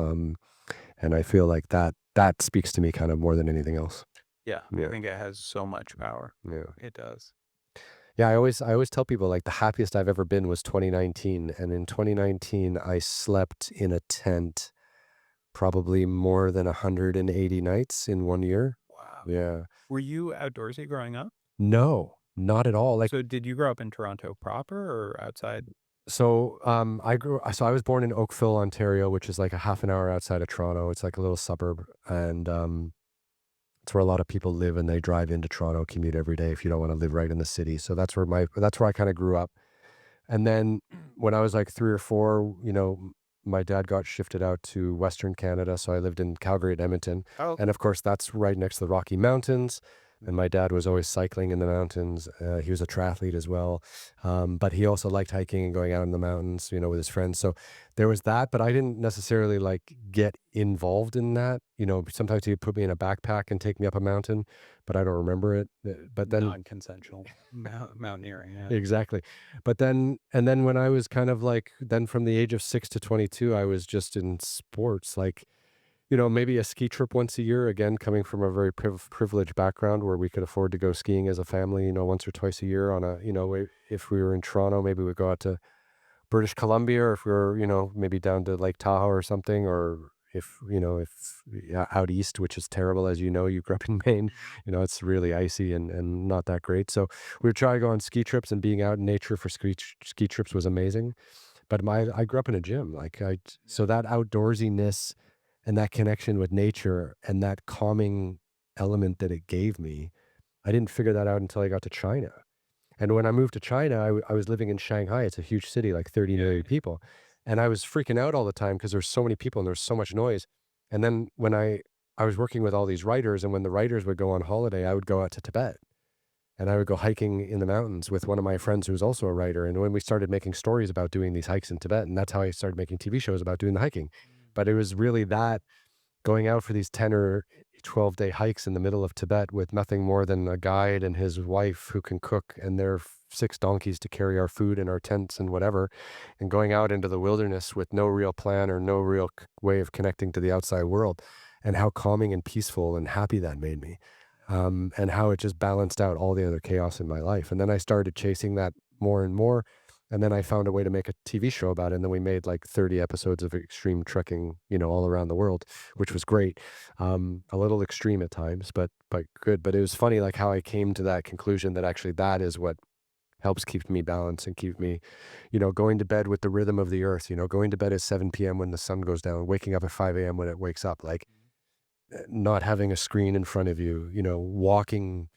And I feel like that speaks to me kind of more than anything else. Yeah. I Yeah. think it has so much power. Yeah. It does. Yeah, I always tell people like the happiest I've ever been was 2019, and in 2019 I slept in a tent probably more than 180 nights in 1 year. Wow. Yeah. Were you outdoorsy growing up? No, not at all. Like So did you grow up in Toronto proper or outside? so I was born in Oakville, Ontario, which is like a half an hour outside of Toronto. It's like a little suburb, and it's where a lot of people live and they drive into Toronto, commute every day if you don't want to live right in the city. So that's where I kind of grew up. And then when I was like 3 or 4, my dad got shifted out to Western Canada, so I lived in Calgary and Edmonton, Oh, and of course, that's right next to the Rocky Mountains, and my dad was always cycling in the mountains. He was a triathlete as well, but he also liked hiking and going out in the mountains, with his friends. So there was that, but I didn't necessarily like get involved in that. Sometimes he'd put me in a backpack and take me up a mountain, but I don't remember it. But then non-consensual mountaineering. Yeah. exactly. And then when I was kind of like, then from the age of 6 to 22, I was just in sports, like, maybe a ski trip once a year, again, coming from a very privileged background where we could afford to go skiing as a family, once or twice a year if we were in Toronto, maybe we'd go out to British Columbia, or if we were, maybe down to Lake Tahoe or something, or if yeah, out east, which is terrible, as you grew up in Maine, it's really icy and not that great. So we would try to go on ski trips, and being out in nature for ski trips was amazing. But I grew up in a gym, like so that outdoorsiness and that connection with nature and that calming element that it gave me, I didn't figure that out until I got to China. And when I moved to China, I was living in Shanghai. It's a huge city, like 30 Yeah. million people. And I was freaking out all the time because there's so many people and there's so much noise. And then when I was working with all these writers, and when the writers would go on holiday, I would go out to Tibet and I would go hiking in the mountains with one of my friends who was also a writer. And when we started making stories about doing these hikes in Tibet, and that's how I started making TV shows about doing the hiking. But it was really that going out for these 10 or 12-day hikes in the middle of Tibet with nothing more than a guide and his wife who can cook and their 6 donkeys to carry our food and our tents and whatever, and going out into the wilderness with no real plan or no real way of connecting to the outside world, and how calming and peaceful and happy that made me. And how it just balanced out all the other chaos in my life. And then I started chasing that more and more. And then I found a way to make a TV show about it. And then we made like 30 episodes of extreme trekking, all around the world, which was great. A little extreme at times, but good. But it was funny, like how I came to that conclusion that actually that is what helps keep me balanced and keep me, going to bed with the rhythm of the earth, going to bed at 7 p.m. when the sun goes down, waking up at 5 a.m. when it wakes up. Like not having a screen in front of you, walking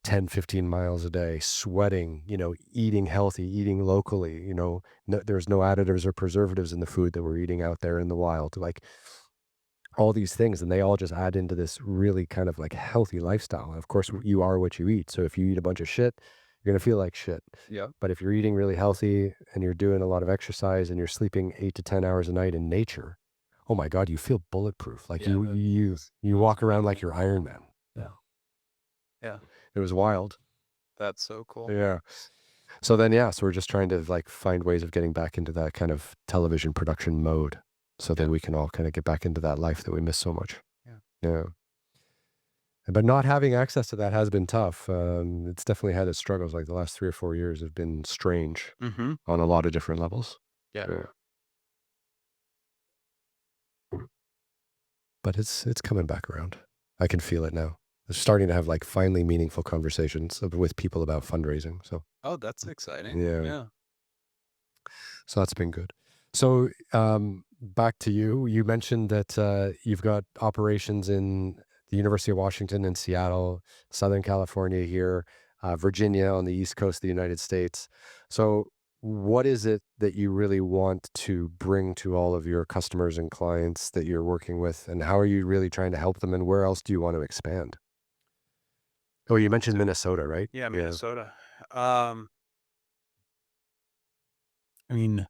10, 15 miles a day, sweating, eating healthy, eating locally, no, there's no additives or preservatives in the food that we're eating out there in the wild. Like all these things, and they all just add into this really kind of like healthy lifestyle. And of course, you are what you eat. So if you eat a bunch of shit, you're going to feel like shit. Yeah. But if you're eating really healthy and you're doing a lot of exercise and you're sleeping 8 to 10 hours a night in nature, oh my God, you feel bulletproof. Like Yeah. you walk around like you're Iron Man. Yeah. Yeah. It was wild. That's so cool. Yeah. So then, yeah, so we're just trying to like find ways of getting back into that kind of television production mode so that Yeah. we can all kind of get back into that life that we miss so much. Yeah. Yeah. But not having access to that has been tough. It's definitely had its struggles. Like the last 3 or 4 years have been strange Mm-hmm. on a lot of different levels. Yeah. Yeah. But it's coming back around. I can feel it now. I'm starting to have like finally meaningful conversations with people about fundraising. So Oh, that's exciting. yeah. Yeah. So that's been good. So back to you. You mentioned that you've got operations in the University of Washington in Seattle, Southern California here, Virginia on the East Coast of the United States. So what is it that you really want to bring to all of your customers and clients that you're working with, and how are you really trying to help them, and where else do you want to expand? Oh, you mentioned So, Minnesota, right? yeah, Yeah. Minnesota. I mean,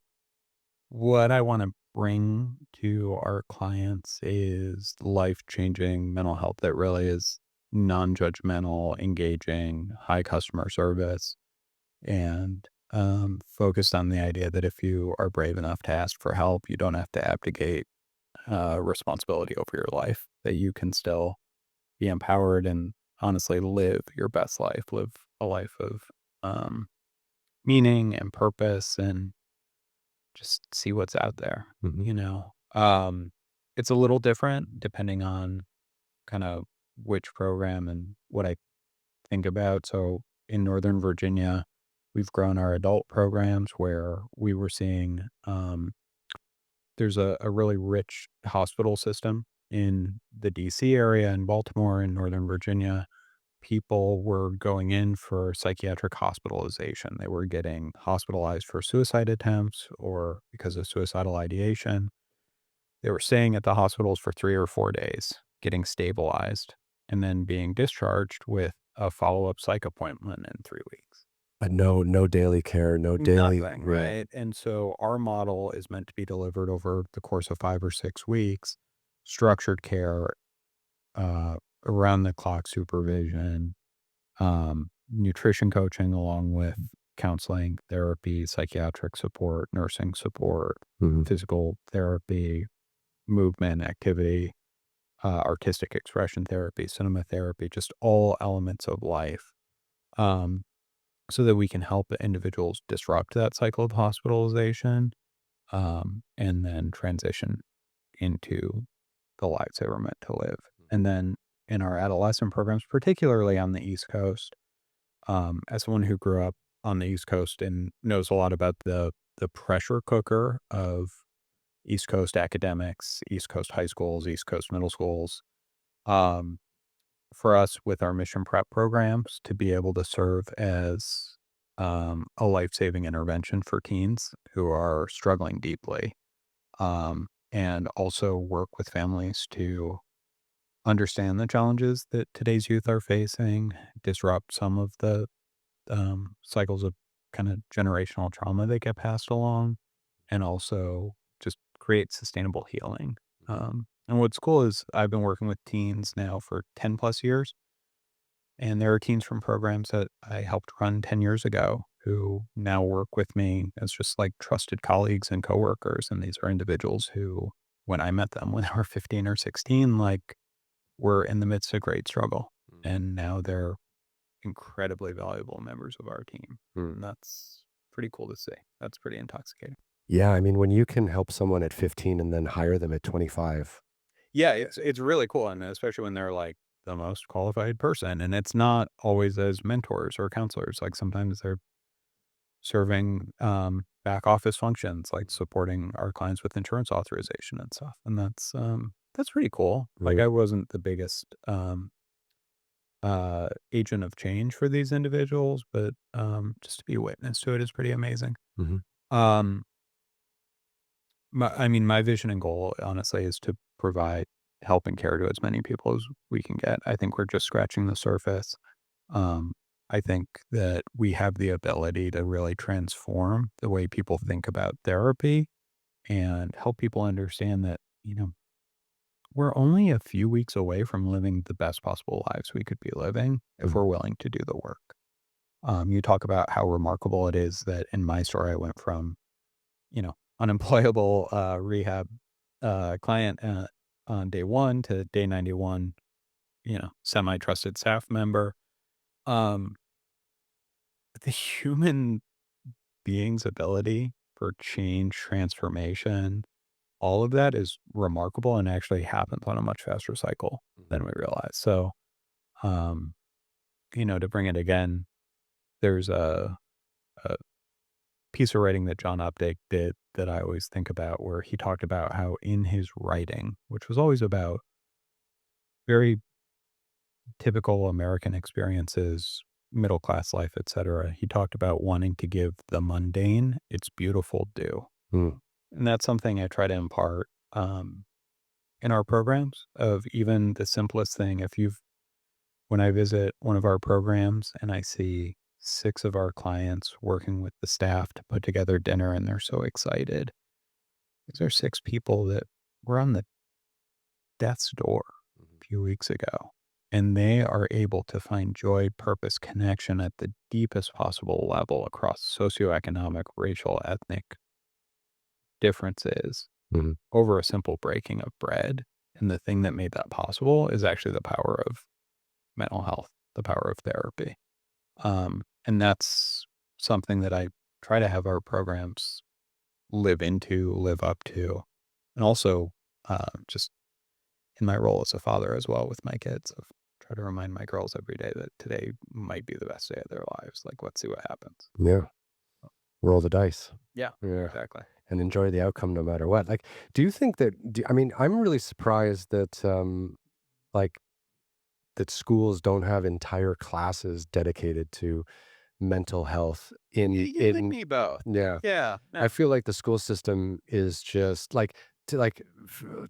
what I want to bring to our clients is life-changing mental health that really is non-judgmental, engaging, high customer service, and focused on the idea that if you are brave enough to ask for help, you don't have to abdicate responsibility over your life, that you can still be empowered and honestly live your best life, live a life of um, meaning and purpose, and just see what's out there, Hmm. you know? It's a little different depending on kind of which program and what I think about. So in Northern Virginia, we've grown our adult programs where we were seeing there's a really rich hospital system in the DC area and Baltimore and Northern Virginia. People were going in for psychiatric hospitalization. They were getting hospitalized for suicide attempts or because of suicidal ideation. They were staying at the hospitals for 3 or 4 days, getting stabilized, and then being discharged with a follow-up psych appointment in 3 weeks. But no daily care, no daily. Nothing, Yeah. right? And so our model is meant to be delivered over the course of 5 or 6 weeks, structured care, uh, around the clock supervision, nutrition coaching, along with counseling, therapy, psychiatric support, nursing support, Mhm. physical therapy, movement, activity, artistic expression therapy, cinema therapy, just all elements of life. Um, so that we can help the individuals disrupt that cycle of hospitalization, and then transition into the lives they were meant to live. And then in our adolescent programs, particularly on the East Coast, as someone who grew up on the East Coast and knows a lot about the pressure cooker of East Coast academics, East Coast high schools, East Coast middle schools, um, for us with our mission prep programs to be able to serve as a life-saving intervention for teens who are struggling deeply, and also work with families to understand the challenges that today's youth are facing, disrupt some of the cycles of kind of generational trauma that get passed along, and also just create sustainable healing. And what's cool is I've been working with teens now for 10 plus years. And there are teens from programs that I helped run 10 years ago who now work with me as just like trusted colleagues and coworkers. And these are individuals who, when I met them when they were 15 or 16, like were in the midst of great struggle. And now they're incredibly valuable members of our team. Mm. And that's pretty cool to see. That's pretty intoxicating. Yeah, I mean, when you can help someone at 15 and then hire them at 25. Yeah, it's really cool, and especially when they're, like, the most qualified person, and it's not always as mentors or counselors, like, sometimes they're serving, back office functions, like supporting our clients with insurance authorization and stuff, and that's, That's pretty cool. Like, Right. I wasn't the biggest, agent of change for these individuals, but, just to be a witness to it is pretty amazing. Mhm. Um, I mean, my vision and goal, honestly, is to provide help and care to as many people as we can get. I think we're just scratching the surface. Um, I think that we have the ability to really transform the way people think about therapy and help people understand that, we're only a few weeks away from living the best possible lives we could be living if Mhm. we're willing to do the work. You talk about how remarkable it is that in my story, I went from, unemployable rehab client on day one to day 91, semi trusted staff member. Um, the human being's ability for change, transformation, all of that is remarkable and actually happens on a much faster cycle Mhm. than we realize. So, um, to bring it again, there's a piece of writing that John Updike did that I always think about where he talked about how in his writing, which was always about very typical American experiences, middle class life, etc., he talked about wanting to give the mundane its beautiful due. Mm. And that's something I try to impart in our programs of even the simplest thing. When I visit one of our programs and I see six of our clients working with the staff to put together dinner and they're so excited. These are six people that were on the death's door Mhm. a few weeks ago, and they are able to find joy, purpose, connection at the deepest possible level across socioeconomic, racial, ethnic differences Mhm. over a simple breaking of bread. And the thing that made that possible is actually the power of mental health, the power of therapy. And that's something that I try to have our programs live into, live up to, and also just in my role as a father as well with my kids, of try to remind my girls every day that today might be the best day of their lives. Like, let's see what happens. Yeah. Roll the dice. Yeah, Yeah. exactly. And enjoy the outcome no matter what. Like, do you think that I mean, I'm really surprised that, like, that schools don't have entire classes dedicated to mental health Yeah, in you and me both. yeah. Yeah, I feel like the school system is just like to like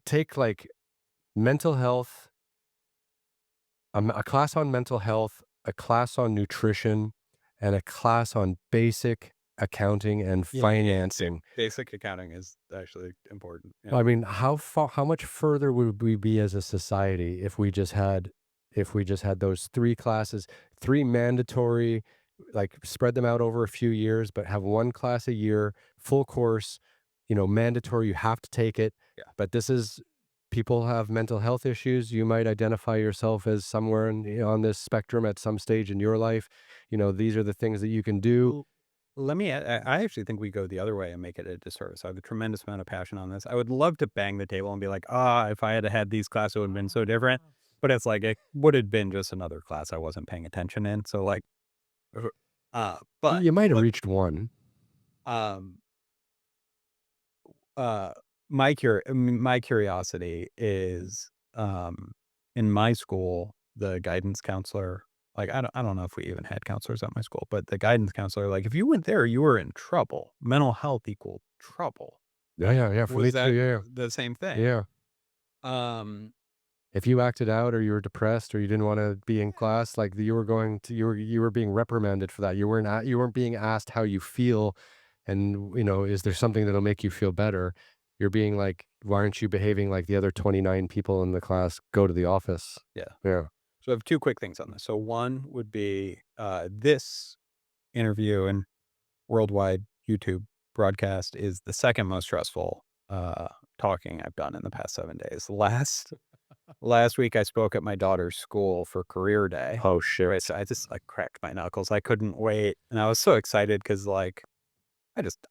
take like mental health, a class on mental health, a class on nutrition, and a class on basic accounting and yeah. financing. Basic accounting is actually important. Yeah. I mean, how much further would we be as a society if we just had those 3 classes, 3 mandatory, like, spread them out over a few years, but have 1 class a year, full course, mandatory, you have to take it, Yeah. but this is people have mental health issues, you might identify yourself as somewhere on this spectrum at some stage in your life, these are the things that you can do. L Let me I actually think we go the other way and make it a disservice. I have a tremendous amount of passion on this. I would love to bang the table and be like, "Ah, if I had these classes, it would have been so different." But it's like, it would have been just another class I wasn't paying attention in. So, like, uh, but You might have what, reached 1. um, uh, my curiosity is, in my school, the guidance counselor, like, I don't know if we even had counselors at my school, but the guidance counselor, like, if you went there, you were in trouble. Mental health equaled trouble. Yeah, yeah, yeah, for me Was too, that yeah, the same yeah, thing? yeah. Um, If you acted out or you were depressed or you didn't wanna be in yeah. class, like, you were being reprimanded for that. You weren't being asked how you feel and, is there something that'll make you feel better? You're being like, "Why aren't you behaving like the other 29 people in the class? Go to the office." Yeah. Yeah. So I have two quick things on this. So one would be, this interview and worldwide YouTube broadcast is the second most stressful, talking I've done in the past 7 days. Last week, I spoke at my daughter's school for career day, Oh, right? shit. So I just, like, cracked my knuckles. I couldn't wait, and I was so excited because, like,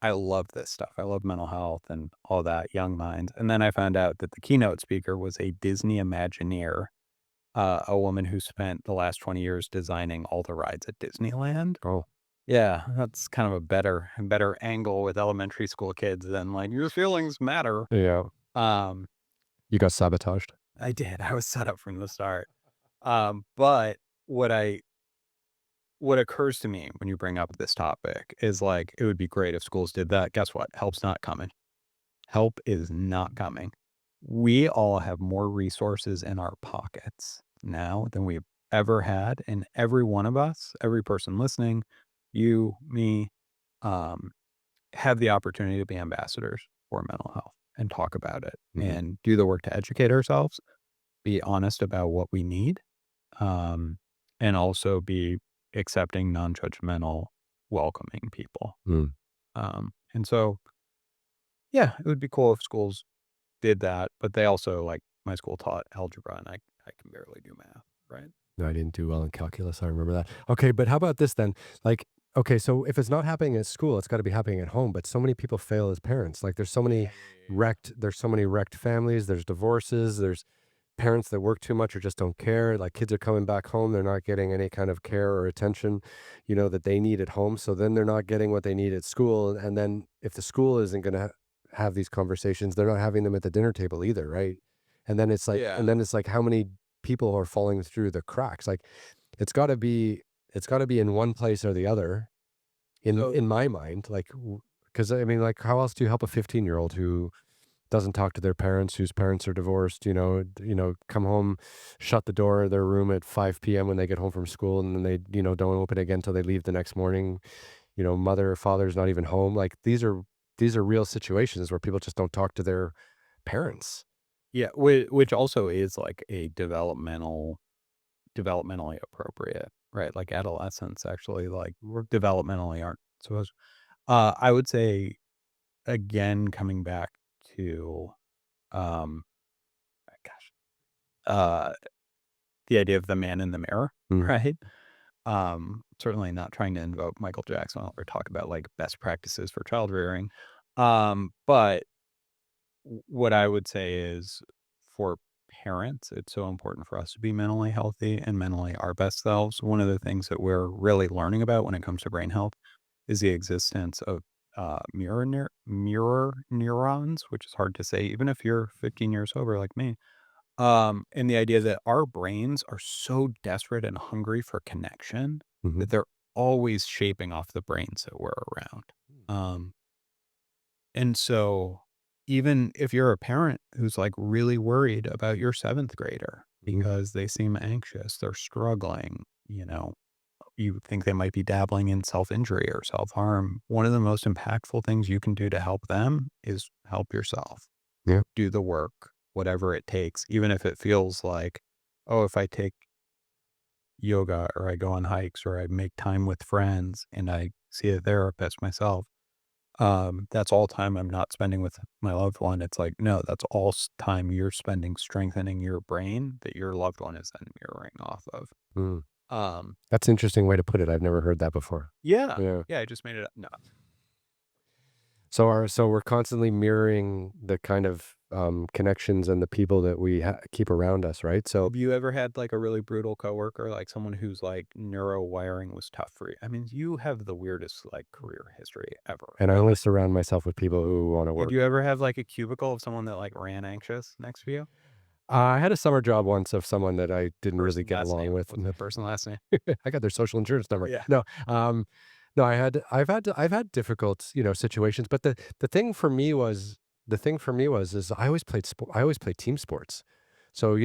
I love this stuff. I love mental health and all that, young minds, and then I found out that the keynote speaker was a Disney Imagineer, a woman who spent the last 20 years designing all the rides at Disneyland. Oh, Yeah, that's kind of a better angle with elementary school kids than, like, "Your feelings matter." yeah. Um, You got sabotaged? I did. I was set up from the start. But what I what occurs to me when you bring up this topic is like it would be great if schools did that. Guess what? Help's not coming. Help is not coming. We all have more resources in our pockets now than we've ever had. And every one of us, every person listening, you, me, um, have the opportunity to be ambassadors for mental health and talk about it Mhm. and do the work to educate ourselves, be honest about what we need, um, and also be accepting, non-judgmental, welcoming people. Mm. And so, yeah, it would be cool if schools did that, but they also like my school taught algebra and I can barely do math, right? No, I didn't do well in calculus, I remember that. Okay, but how about this then? Like, okay, so if it's not happening at school, it's gotta be happening at home, but so many people fail as parents. Like, Yeah. there's so many wrecked families, there's divorces, there's parents that work too much or just don't care. Like, kids are coming back home, they're not getting any kind of care or attention, that they need at home, so then they're not getting what they need at school, and then if the school isn't gonna have these conversations, they're not having them at the dinner table either, right? Yeah. And then it's like how many people are falling through the cracks. Like, it's gotta be it's gotta be in one place or the other So in my mind, like, because I mean, like, how else do you help a 15-year-old who doesn't talk to their parents, whose parents are divorced, come home, shut the door of their room at 5 p.m. when they get home from school, and then they, don't open it again till they leave the next morning. Mother or father's not even home. Like, these are real situations where people just don't talk to their parents. yeah, which also is like a developmentally appropriate, right? Like adolescents actually like we're developmentally aren't supposed. I would say again coming back to um gosh uh the idea of the man in the mirror, Mm, right? Certainly not trying to invoke Michael Jackson or talk about like best practices for child rearing. But what I would say is for parents, it's so important for us to be mentally healthy and mentally our best selves. One of the things that we're really learning about when it comes to brain health is the existence of mirror neurons, which is hard to say, even if you're 15 years sober like me. And the idea that our brains are so desperate and hungry for connection that mhm, they're always shaping off the brains that we're around. Um, and so even if you're a parent who's like really worried about your seventh grader mhm. because they seem anxious, they're struggling, you think they might be dabbling in self injury or self harm. One of the most impactful things you can do to help them is help yourself. Yeah. Do the work, whatever it takes, even if it feels like, oh, if I take yoga or I go on hikes or I make time with friends and I see a therapist myself, that's all time I'm not spending with my loved one. It's like, no, that's all time you're spending strengthening your brain that your loved one is then mirroring off of. Mm. Um, That's an interesting way to put it. I've never heard that before. yeah, Yeah. yeah, I just made it up. No, So we're constantly mirroring the kind of, connections and the people that we keep around us, right? So have you ever had like a really brutal coworker, like someone whose like neuro wiring was tough for you? I mean, you have the weirdest like career history ever. and I But only like, surround myself with people who wanna did work. you ever have like a cubicle of someone that like ran anxious next to you? I had a summer job once of someone that I didn't really Person get last along name. with, What's and that person last name? I got their social insurance number. Yeah. No, no, I've had difficult, situations, but the thing for me was is I always played team sports. So,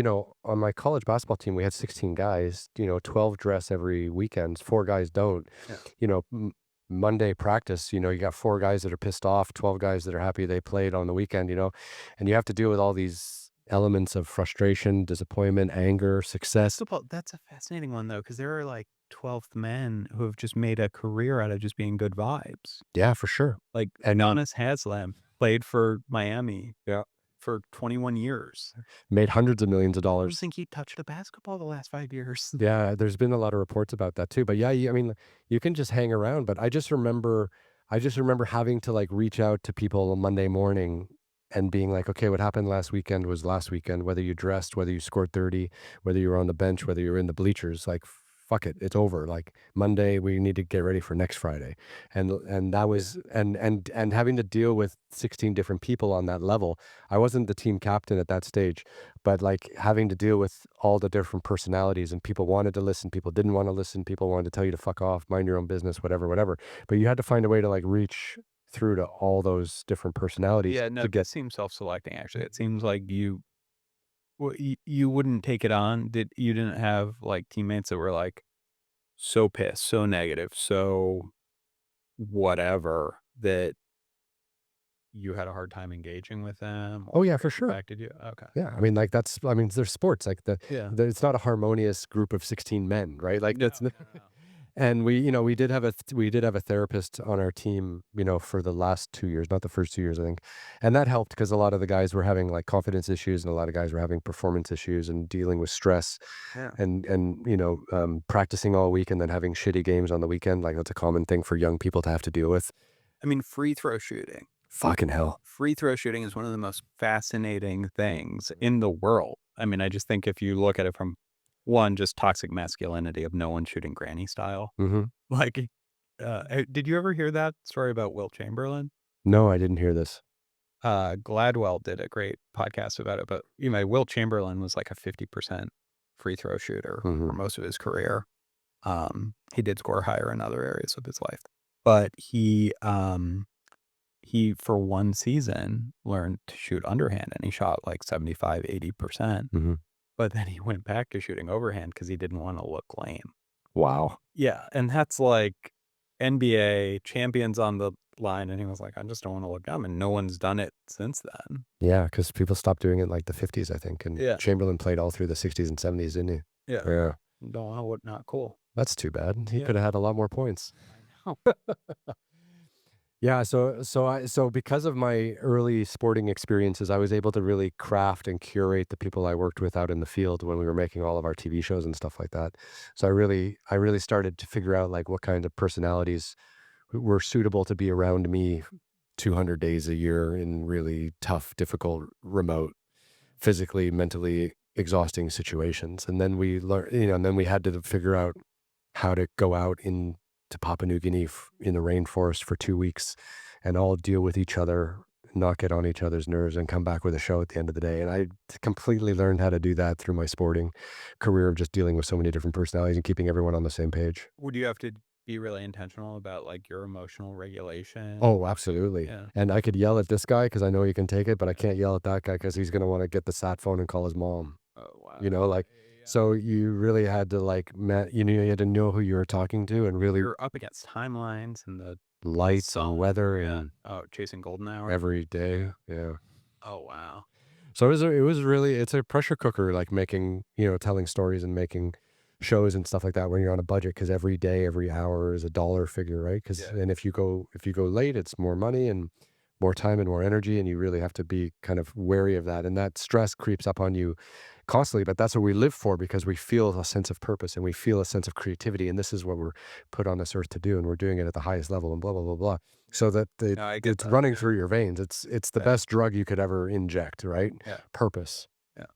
on my college basketball team, we had 16 guys, 12 dress every weekend, 4 guys don't. Yeah. You know, Monday practice, you got 4 guys that are pissed off, 12 guys that are happy they played on the weekend, and you have to deal with all these elements of frustration, disappointment, anger, success. That's a fascinating one though, because there are like 12th men who have just made a career out of just being good vibes. Yeah, for sure. Like And Udonis Haslem played for Miami yeah, for 21 years. made hundreds of millions of I don't dollars. think he touched a basketball the last 5 years. Yeah, there's been a lot of reports about that too. But yeah, I mean, you can just hang around. But I just remember having to like reach out to people on Monday morning and being like, okay, what happened last weekend was last weekend. Whether you dressed, whether you scored 30, whether you were on the bench, whether you were in the bleachers, like fuck it, it's over. Like Monday, we need to get ready for next Friday, and that Yeah. was and having to deal with 16 different people on that level. I wasn't the team captain at that stage, but like having to deal with all the different personalities, and people wanted to listen, people didn't want to listen, people wanted to tell you to fuck off, mind your own business, whatever, whatever. But you had to find a way to like reach through to all those different personalities Yeah, no, to get. this seems self-selecting, actually. It seems like you wouldn't take it on. You didn't have, like, teammates that were, like, so pissed, so negative, so whatever, that you had a hard time engaging with them Oh or yeah, it for sure. impacted you? Okay. Yeah, I mean, like, that's I mean, there's sports, like, Yeah. it's not a harmonious group of 16 men, right? Like, No, that's n no, no. and we did have a therapist on our team, for the last 2 years, not the first 2 years, I think, and that helped because a lot of the guys were having, like, confidence issues, and a lot of guys were having performance issues and dealing with stress Yeah. and practicing all week and then having shitty games on the weekend, like, that's a common thing for young people to have to deal with. I mean, free throw shooting. Fucking hell. Free throw shooting is one of the most fascinating things in the world. I mean, I just think if you look at it from, one, just toxic masculinity of no one shooting granny style. Mhm. Like, did you ever hear that story about Wilt Chamberlain? No, I didn't hear this. Gladwell did a great podcast about it, but, Wilt Chamberlain was like a 50% free throw shooter for Mhm. most of his career. He did score higher in other areas of his life, but he, for one season, learned to shoot underhand, and he shot like 75, 80%, Mhm. but then he went back to shooting overhand because he didn't wanna look lame. Wow. Yeah, and that's like NBA champions on the line, and he was like, "I just don't wanna look dumb," and no one's done it since then. Yeah, because people stopped doing it in, like, the '50s, I think, and Yeah, Chamberlain played all through the '60s and '70s, didn't he? yeah. Yeah. No, what not cool. That's too bad. He Yeah, coulda had a lot more points. I know. Yeah, so because of my early sporting experiences, I was able to really craft and curate the people I worked with out in the field when we were making all of our TV shows and stuff like that. So I really started to figure out, like, what kind of personalities were suitable to be around me 200 days a year in really tough, difficult, remote, physically, mentally exhausting situations. And then we learned, and then we had to figure out how to go out into Papua New Guinea in the rainforest for 2 weeks and all deal with each other, not get on each other's nerves, and come back with a show at the end of the day. And I completely learned how to do that through my sporting career of just dealing with so many different personalities and keeping everyone on the same page. Would you have to be really intentional about, like, your emotional regulation? Oh, absolutely. Yeah, And I could yell at this guy because I know he can take it, but I can't yell at that guy because he's going to want to get the sat phone and call his mom. oh, wow. Like, Yeah, yeah, yeah. so you really had to like, you had to know who you were talking to and really You're up against timelines and the lights sun. and weather Yeah. and Oh, chasing golden hour? every day. Yeah. Oh, wow. So it was really, it's a pressure cooker, like making, telling stories and making shows and stuff like that when you're on a budget, because every day, every hour is a dollar figure, right? Because Yeah. and if you go late, it's more money and more time and more energy, and you really have to be kind of wary of that. And that stress creeps up on you constantly, but that's what we live for because we feel a sense of purpose and we feel a sense of creativity. And this is what we're put on this earth to do. And we're doing it at the highest level and blah, blah, blah, blah. Yeah. So that No, I get it's that. running Yeah. through your veins. It's the Yeah. best drug you could ever inject, right? Yeah. Purpose. Yeah.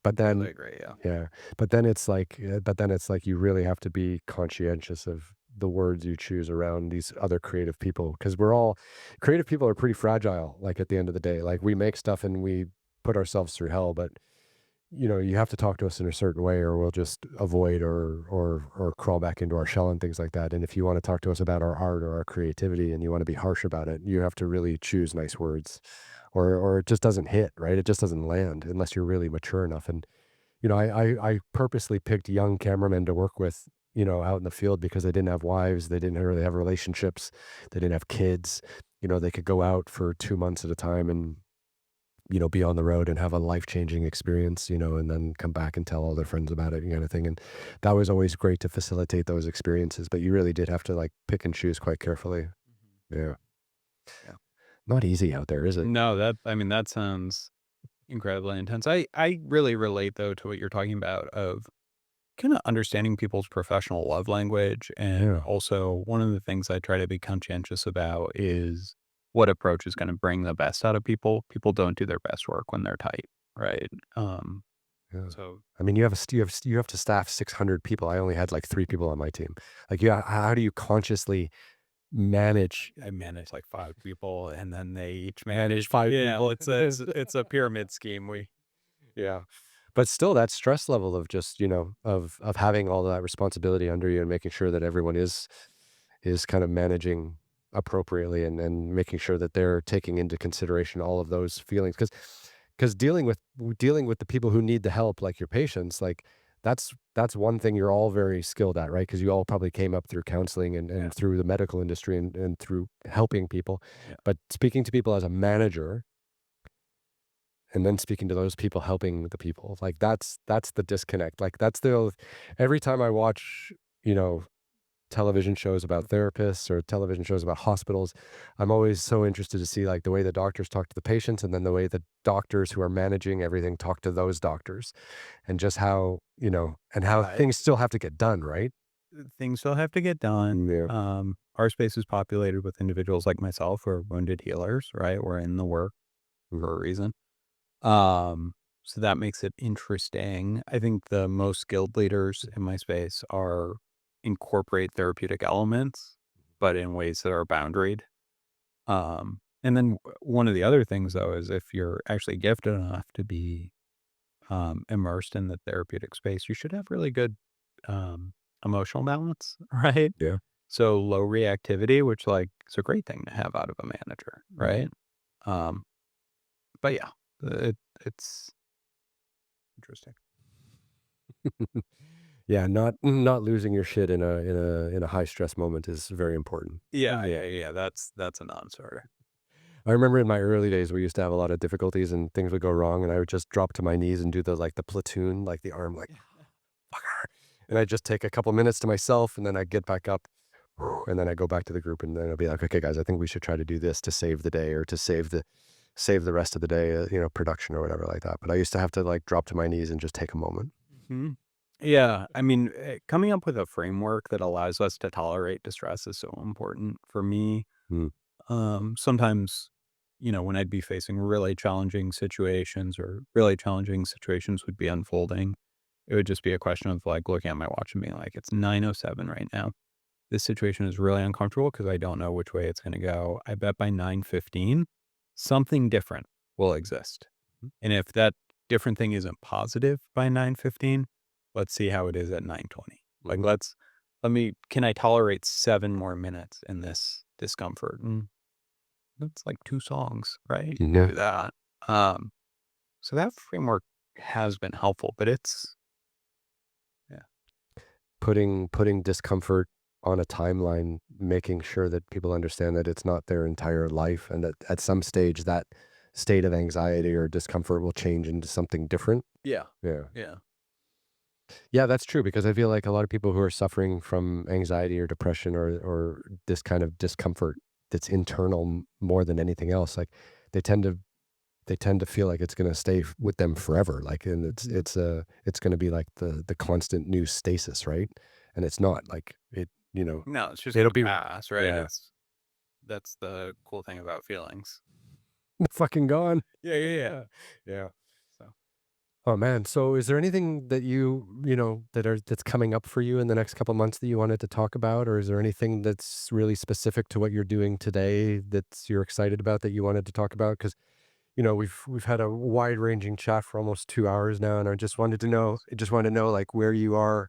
But Totally then, agree. Yeah. yeah, but then it's like you really have to be conscientious of the words you choose around these other creative people because creative people are pretty fragile. Like at the end of the day, like we make stuff and we put ourselves through hell, but you have to talk to us in a certain way or we'll just avoid or crawl back into our shell and things like that. And if you want to talk to us about our art or our creativity and you want to be harsh about it, you have to really choose nice words or it just doesn't hit, right? It just doesn't land unless you're really mature enough. And, I purposely picked young cameramen to work with, out in the field because they didn't have wives, they didn't really have relationships, they didn't have kids. They could go out for 2 months at a time and be on the road and have a life-changing experience, and then come back and tell all their friends about it, kind of thing. And that was always great to facilitate those experiences, but you really did have to like pick and choose quite carefully. Mhm. Yeah. Yeah. Not easy out there, is it? No, I mean, that sounds incredibly intense. I really relate, though, to what you're talking about of kinda understanding people's professional love language, and Yeah. also one of the things I try to be conscientious about is what approach is gonna bring the best out of people. People don't do their best work when they're tight, right? Um, Yeah. So I mean, you have to staff 600 people. I only had like 3 people on my team. Like, how do you consciously manage? I manage like 5 people, and then they each manage 5 people. It's a pyramid scheme. Yeah. But still that stress level of just, of having all that responsibility under you and making sure that everyone is kind of managing appropriately and making sure that they're taking into consideration all of those feelings. Because dealing with the people who need the help, like your patients, like that's one thing you're all very skilled at, right? Because you all probably came up through counseling Yeah, and through the medical industry and through helping people. yeah. But speaking to people as a manager and then speaking to those people helping the people, like that's the disconnect. Like every time I watch, you know, television shows about therapists or television shows about hospitals, I'm always so interested to see like the way the doctors talk to the patients and then the way the doctors who are managing everything talk to those doctors and just how, and how Yeah, things still have to get done, right? things still have to get done. Yeah. Our space is populated with individuals like myself who are wounded healers, right? We're in the work Mhm. for a reason. Um, so that makes it interesting. I think the most skilled leaders in my space are incorporate therapeutic elements, but in ways that are boundaried. And then one of the other things though is if you're actually gifted enough to be immersed in the therapeutic space, you should have really good um, emotional balance, right? Yeah. So low reactivity, which like is a great thing to have out of a manager, right? Um, but yeah, it's interesting. Yeah, not losing your shit in a high stress moment is very important. Yeah. That's a non-starter. I remember in my early days, we used to have a lot of difficulties and things would go wrong, and I would just drop to my knees and do the platoon, like the arm, like, "Fucker," and I'd just take a couple minutes to myself, and then I'd get back up, and then I'd go back to the group, and then I'd be like, "Okay, guys, I think we should try to do this to save the day or to save the rest of the day, production or whatever like that." But I used to have to, like, drop to my knees and just take a moment. Mhm. Yeah, I mean, coming up with a framework that allows us to tolerate distress is so important for me. Mm, Sometimes, when I'd be facing really challenging situations or really challenging situations would be unfolding, it would just be a question of like looking at my watch and being like, it's 9:07 right now. This situation is really uncomfortable because I don't know which way it's going to go. I bet by 9:15, something different will exist. And if that different thing isn't positive by 9:15, let's see how it is at 9:20. Like, mhm. can I tolerate 7 more minutes in this discomfort? And that's like 2 songs, right? You can Yeah. do that. Um, so that framework has been helpful, but it's yeah. Putting discomfort on a timeline, making sure that people understand that it's not their entire life and that at some stage that state of anxiety or discomfort will change into something different. Yeah. Yeah. Yeah. Yeah, that's true because I feel like a lot of people who are suffering from anxiety or depression or this kind of discomfort that's internal more than anything else, like they tend to they tend to feel like it's gonna stay with them forever. Like, and it's gonna be like the constant new stasis, right? And it's not like No, it's just it'll gonna be pass, right? yeah, That's the cool thing about feelings. fucking gone. Yeah. Yeah. So Oh man. So is there anything that that's coming up for you in the next couple months that you wanted to talk about? Or is there anything that's really specific to what you're doing today that you're excited about that you wanted to talk about? Because we've had a wide ranging chat for almost 2 hours now, and I just wanted to know like where you are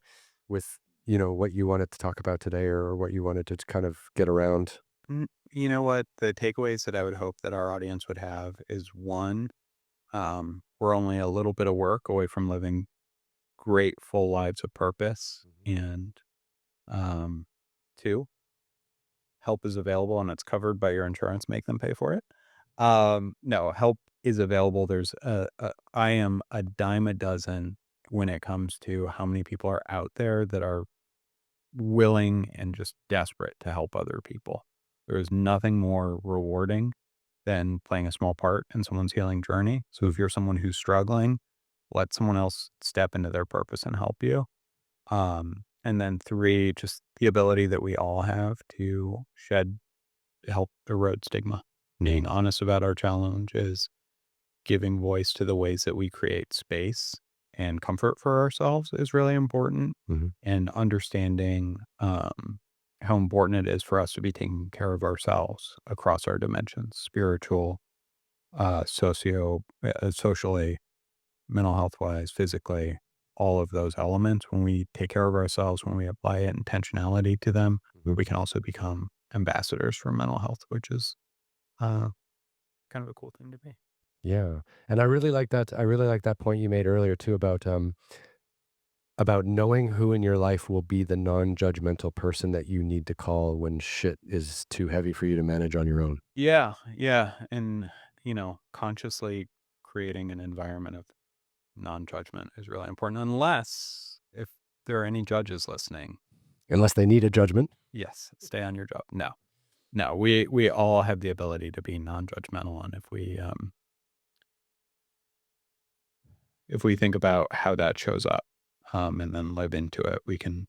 with what you wanted to talk about today or what you wanted to kind of get around. You know what? The takeaways that I would hope that our audience would have is one, we're only a little bit of work away from living great full lives of purpose. And two, help is available and it's covered by your insurance. Make them pay for it. No, help is available. I am a dime a dozen when it comes to how many people are out there that are willing and just desperate to help other people. There is nothing more rewarding than playing a small part in someone's healing journey. So if you're someone who's struggling, let someone else step into their purpose and help you. And then three, just the ability that we all have to help erode stigma. Mhm. Being honest about our challenges, giving voice to the ways that we create space and comfort for ourselves is really important, Mhm. and understanding how important it is for us to be taking care of ourselves across our dimensions, spiritual, socially, mental health wise, physically, all of those elements. When we take care of ourselves, when we apply intentionality to them, Mhm. we can also become ambassadors for mental health, which is uh, kind of a cool thing to be. Yeah, and I really like that point you made earlier too about knowing who in your life will be the non-judgmental person that you need to call when shit is too heavy for you to manage on your own. Yeah, yeah, and consciously creating an environment of non-judgment is really important. Unless if there are any judges listening, Unless they need a judgment. yes, stay on your job. No, no, we all have the ability to be non-judgmental, and if we think about how that shows up, and then live into it, we can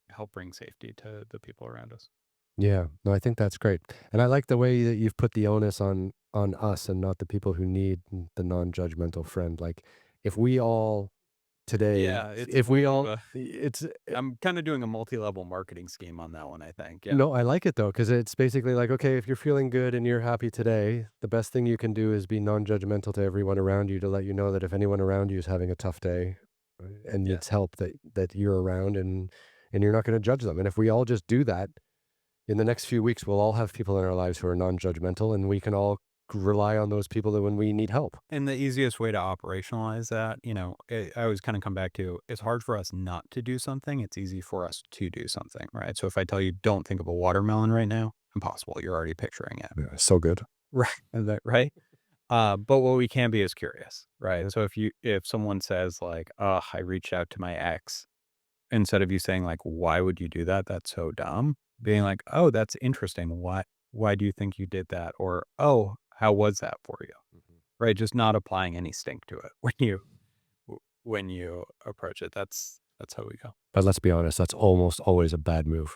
help bring safety to the people around us. Yeah, no, I think that's great, and I like the way that you've put the onus on us and not the people who need the non-judgmental friend. Like, if we all today, Yeah, it's if more we of all, a. it's I'm kind of doing a multi-level marketing scheme on that one, I think. Yeah. no, I like it though, because it's basically like, okay, if you're feeling good and you're happy today, the best thing you can do is be non-judgmental to everyone around you to let you know that if anyone around you is having a tough day and Yeah. needs help, that you're around and you're not going to judge them. And if we all just do that, in the next few weeks, we'll all have people in our lives who are non-judgmental, and we can all rely on those people that when we need help. And the easiest way to operationalize that, I always kind of come back to it's hard for us not to do something. It's easy for us to do something, right? So if I tell you don't think of a watermelon right now, impossible. You're already picturing it. Yeah, so good. Right. Right. But what we can be is curious, right? So if someone says like, "Oh, I reached out to my ex," instead of you saying like, "Why would you do that? That's so dumb," being like, "Oh, that's interesting. Why do you think you did that?" Or, "Oh, how was that for you?" Mhm. Right? Just not applying any stink to it when you approach it. That's how we go. But let's be honest, that's almost always a bad move.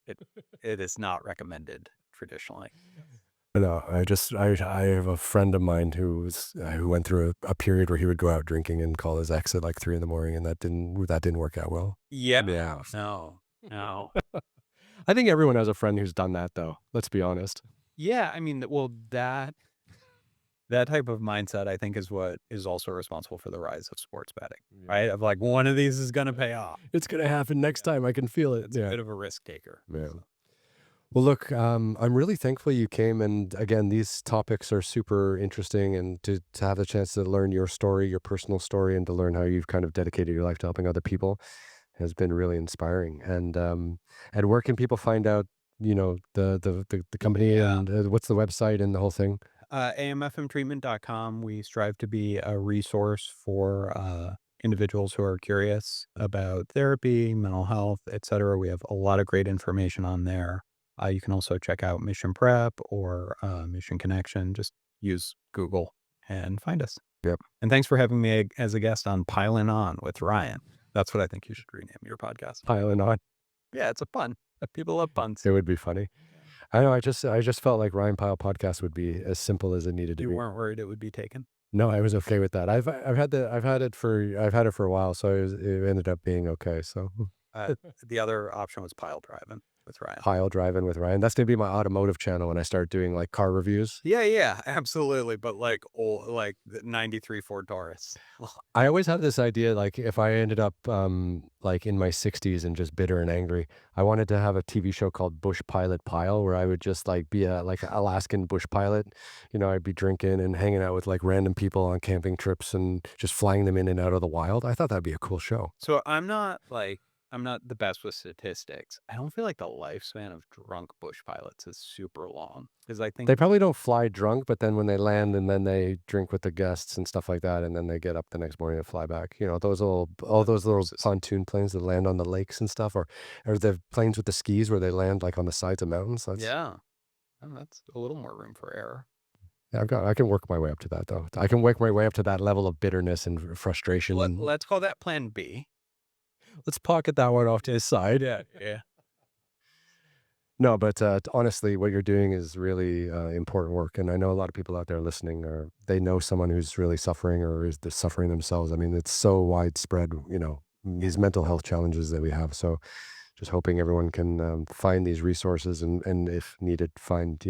It it is not recommended traditionally. No, I have a friend of mine who went through a period where he would go out drinking and call his ex at like 3 in the morning, and that didn't work out well. Yeah. Yeah. No. No. I think everyone has a friend who's done that though, let's be honest. Yeah, I mean, well, that type of mindset, I think, is what is also responsible for the rise of sports betting, Yeah. right? Of like, one of these is gonna pay off. It's gonna happen next Yeah. time, I can feel it. It's a Yeah. bit of a risk taker. Yeah. So, Well, look, I'm really thankful you came, and again, these topics are super interesting, and to have the chance to learn your story, your personal story, and to learn how you've kind of dedicated your life to helping other people has been really inspiring. And where can people find out, the company yeah. and what's the website and the whole thing? AMFMtreatment.com. We strive to be a resource for individuals who are curious about therapy, mental health, etc. We have a lot of great information on there. You can also check out Mission Prep or Mission Connection. Just use Google and find us. Yep, And thanks for having me as a guest on Piling On with Ryan. That's what I think you should rename your podcast. piling on. Yeah, it's a pun. People love puns. It would be funny. I know. I just felt like Ryan Pyle podcast would be as simple as it needed to You be. weren't worried it would be taken. No, I was okay with that. I've had it for a while, so it ended up being okay. So Uh, the other option was Pile Driving with Ryan. Pile driving with Ryan. That's gonna be my automotive channel when I start doing like car reviews. Yeah, yeah, absolutely. But like old, like the '93 Ford Taurus. I always had this idea, like if I ended up like in my 60s and just bitter and angry, I wanted to have a TV show called Bush Pilot Pile, where I would just like be a like a Alaskan bush pilot. I'd be drinking and hanging out with like random people on camping trips and just flying them in and out of the wild. I thought that'd be a cool show. So I'm not the best with statistics. I don't feel like the lifespan of drunk bush pilots is super long because I think They probably don't fly drunk, but then when they land and then they drink with the guests and stuff like that, and then they get up the next morning and fly back. All those little pontoon planes that land on the lakes and stuff, or the planes with the skis where they land like on the sides of mountains. yeah, that's a little more room for error. Yeah, I can work my way up to that though. I can work my way up to that level of bitterness and frustration. And Let's call that Plan B. let's pocket that one off to his side. Yeah, yeah. No, but honestly, what you're doing is really important work, and I know a lot of people out there listening, or they know someone who's really suffering or is suffering themselves. I mean, it's so widespread, these mental health challenges that we have. So, just hoping everyone can find these resources and if needed, find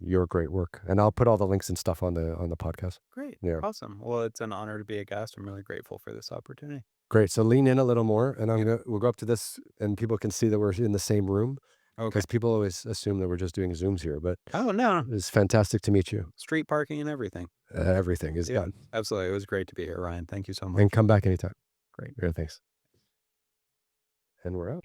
your great work. And I'll put all the links and stuff on the podcast. Great. Yeah, Awesome. Well, it's an honor to be a guest. I'm really grateful for this opportunity. great. So lean in a little more, and Yeah. we'll go up to this, and people can see that we're in the same room Okay. because people always assume that we're just doing Zooms here, but Oh, no. it's fantastic to meet you. Street parking and everything. Everything is Yeah, done. absolutely. It was great to be here, Ryan. Thank you so much. And come back anytime. Great. Yeah, thanks. And we're out.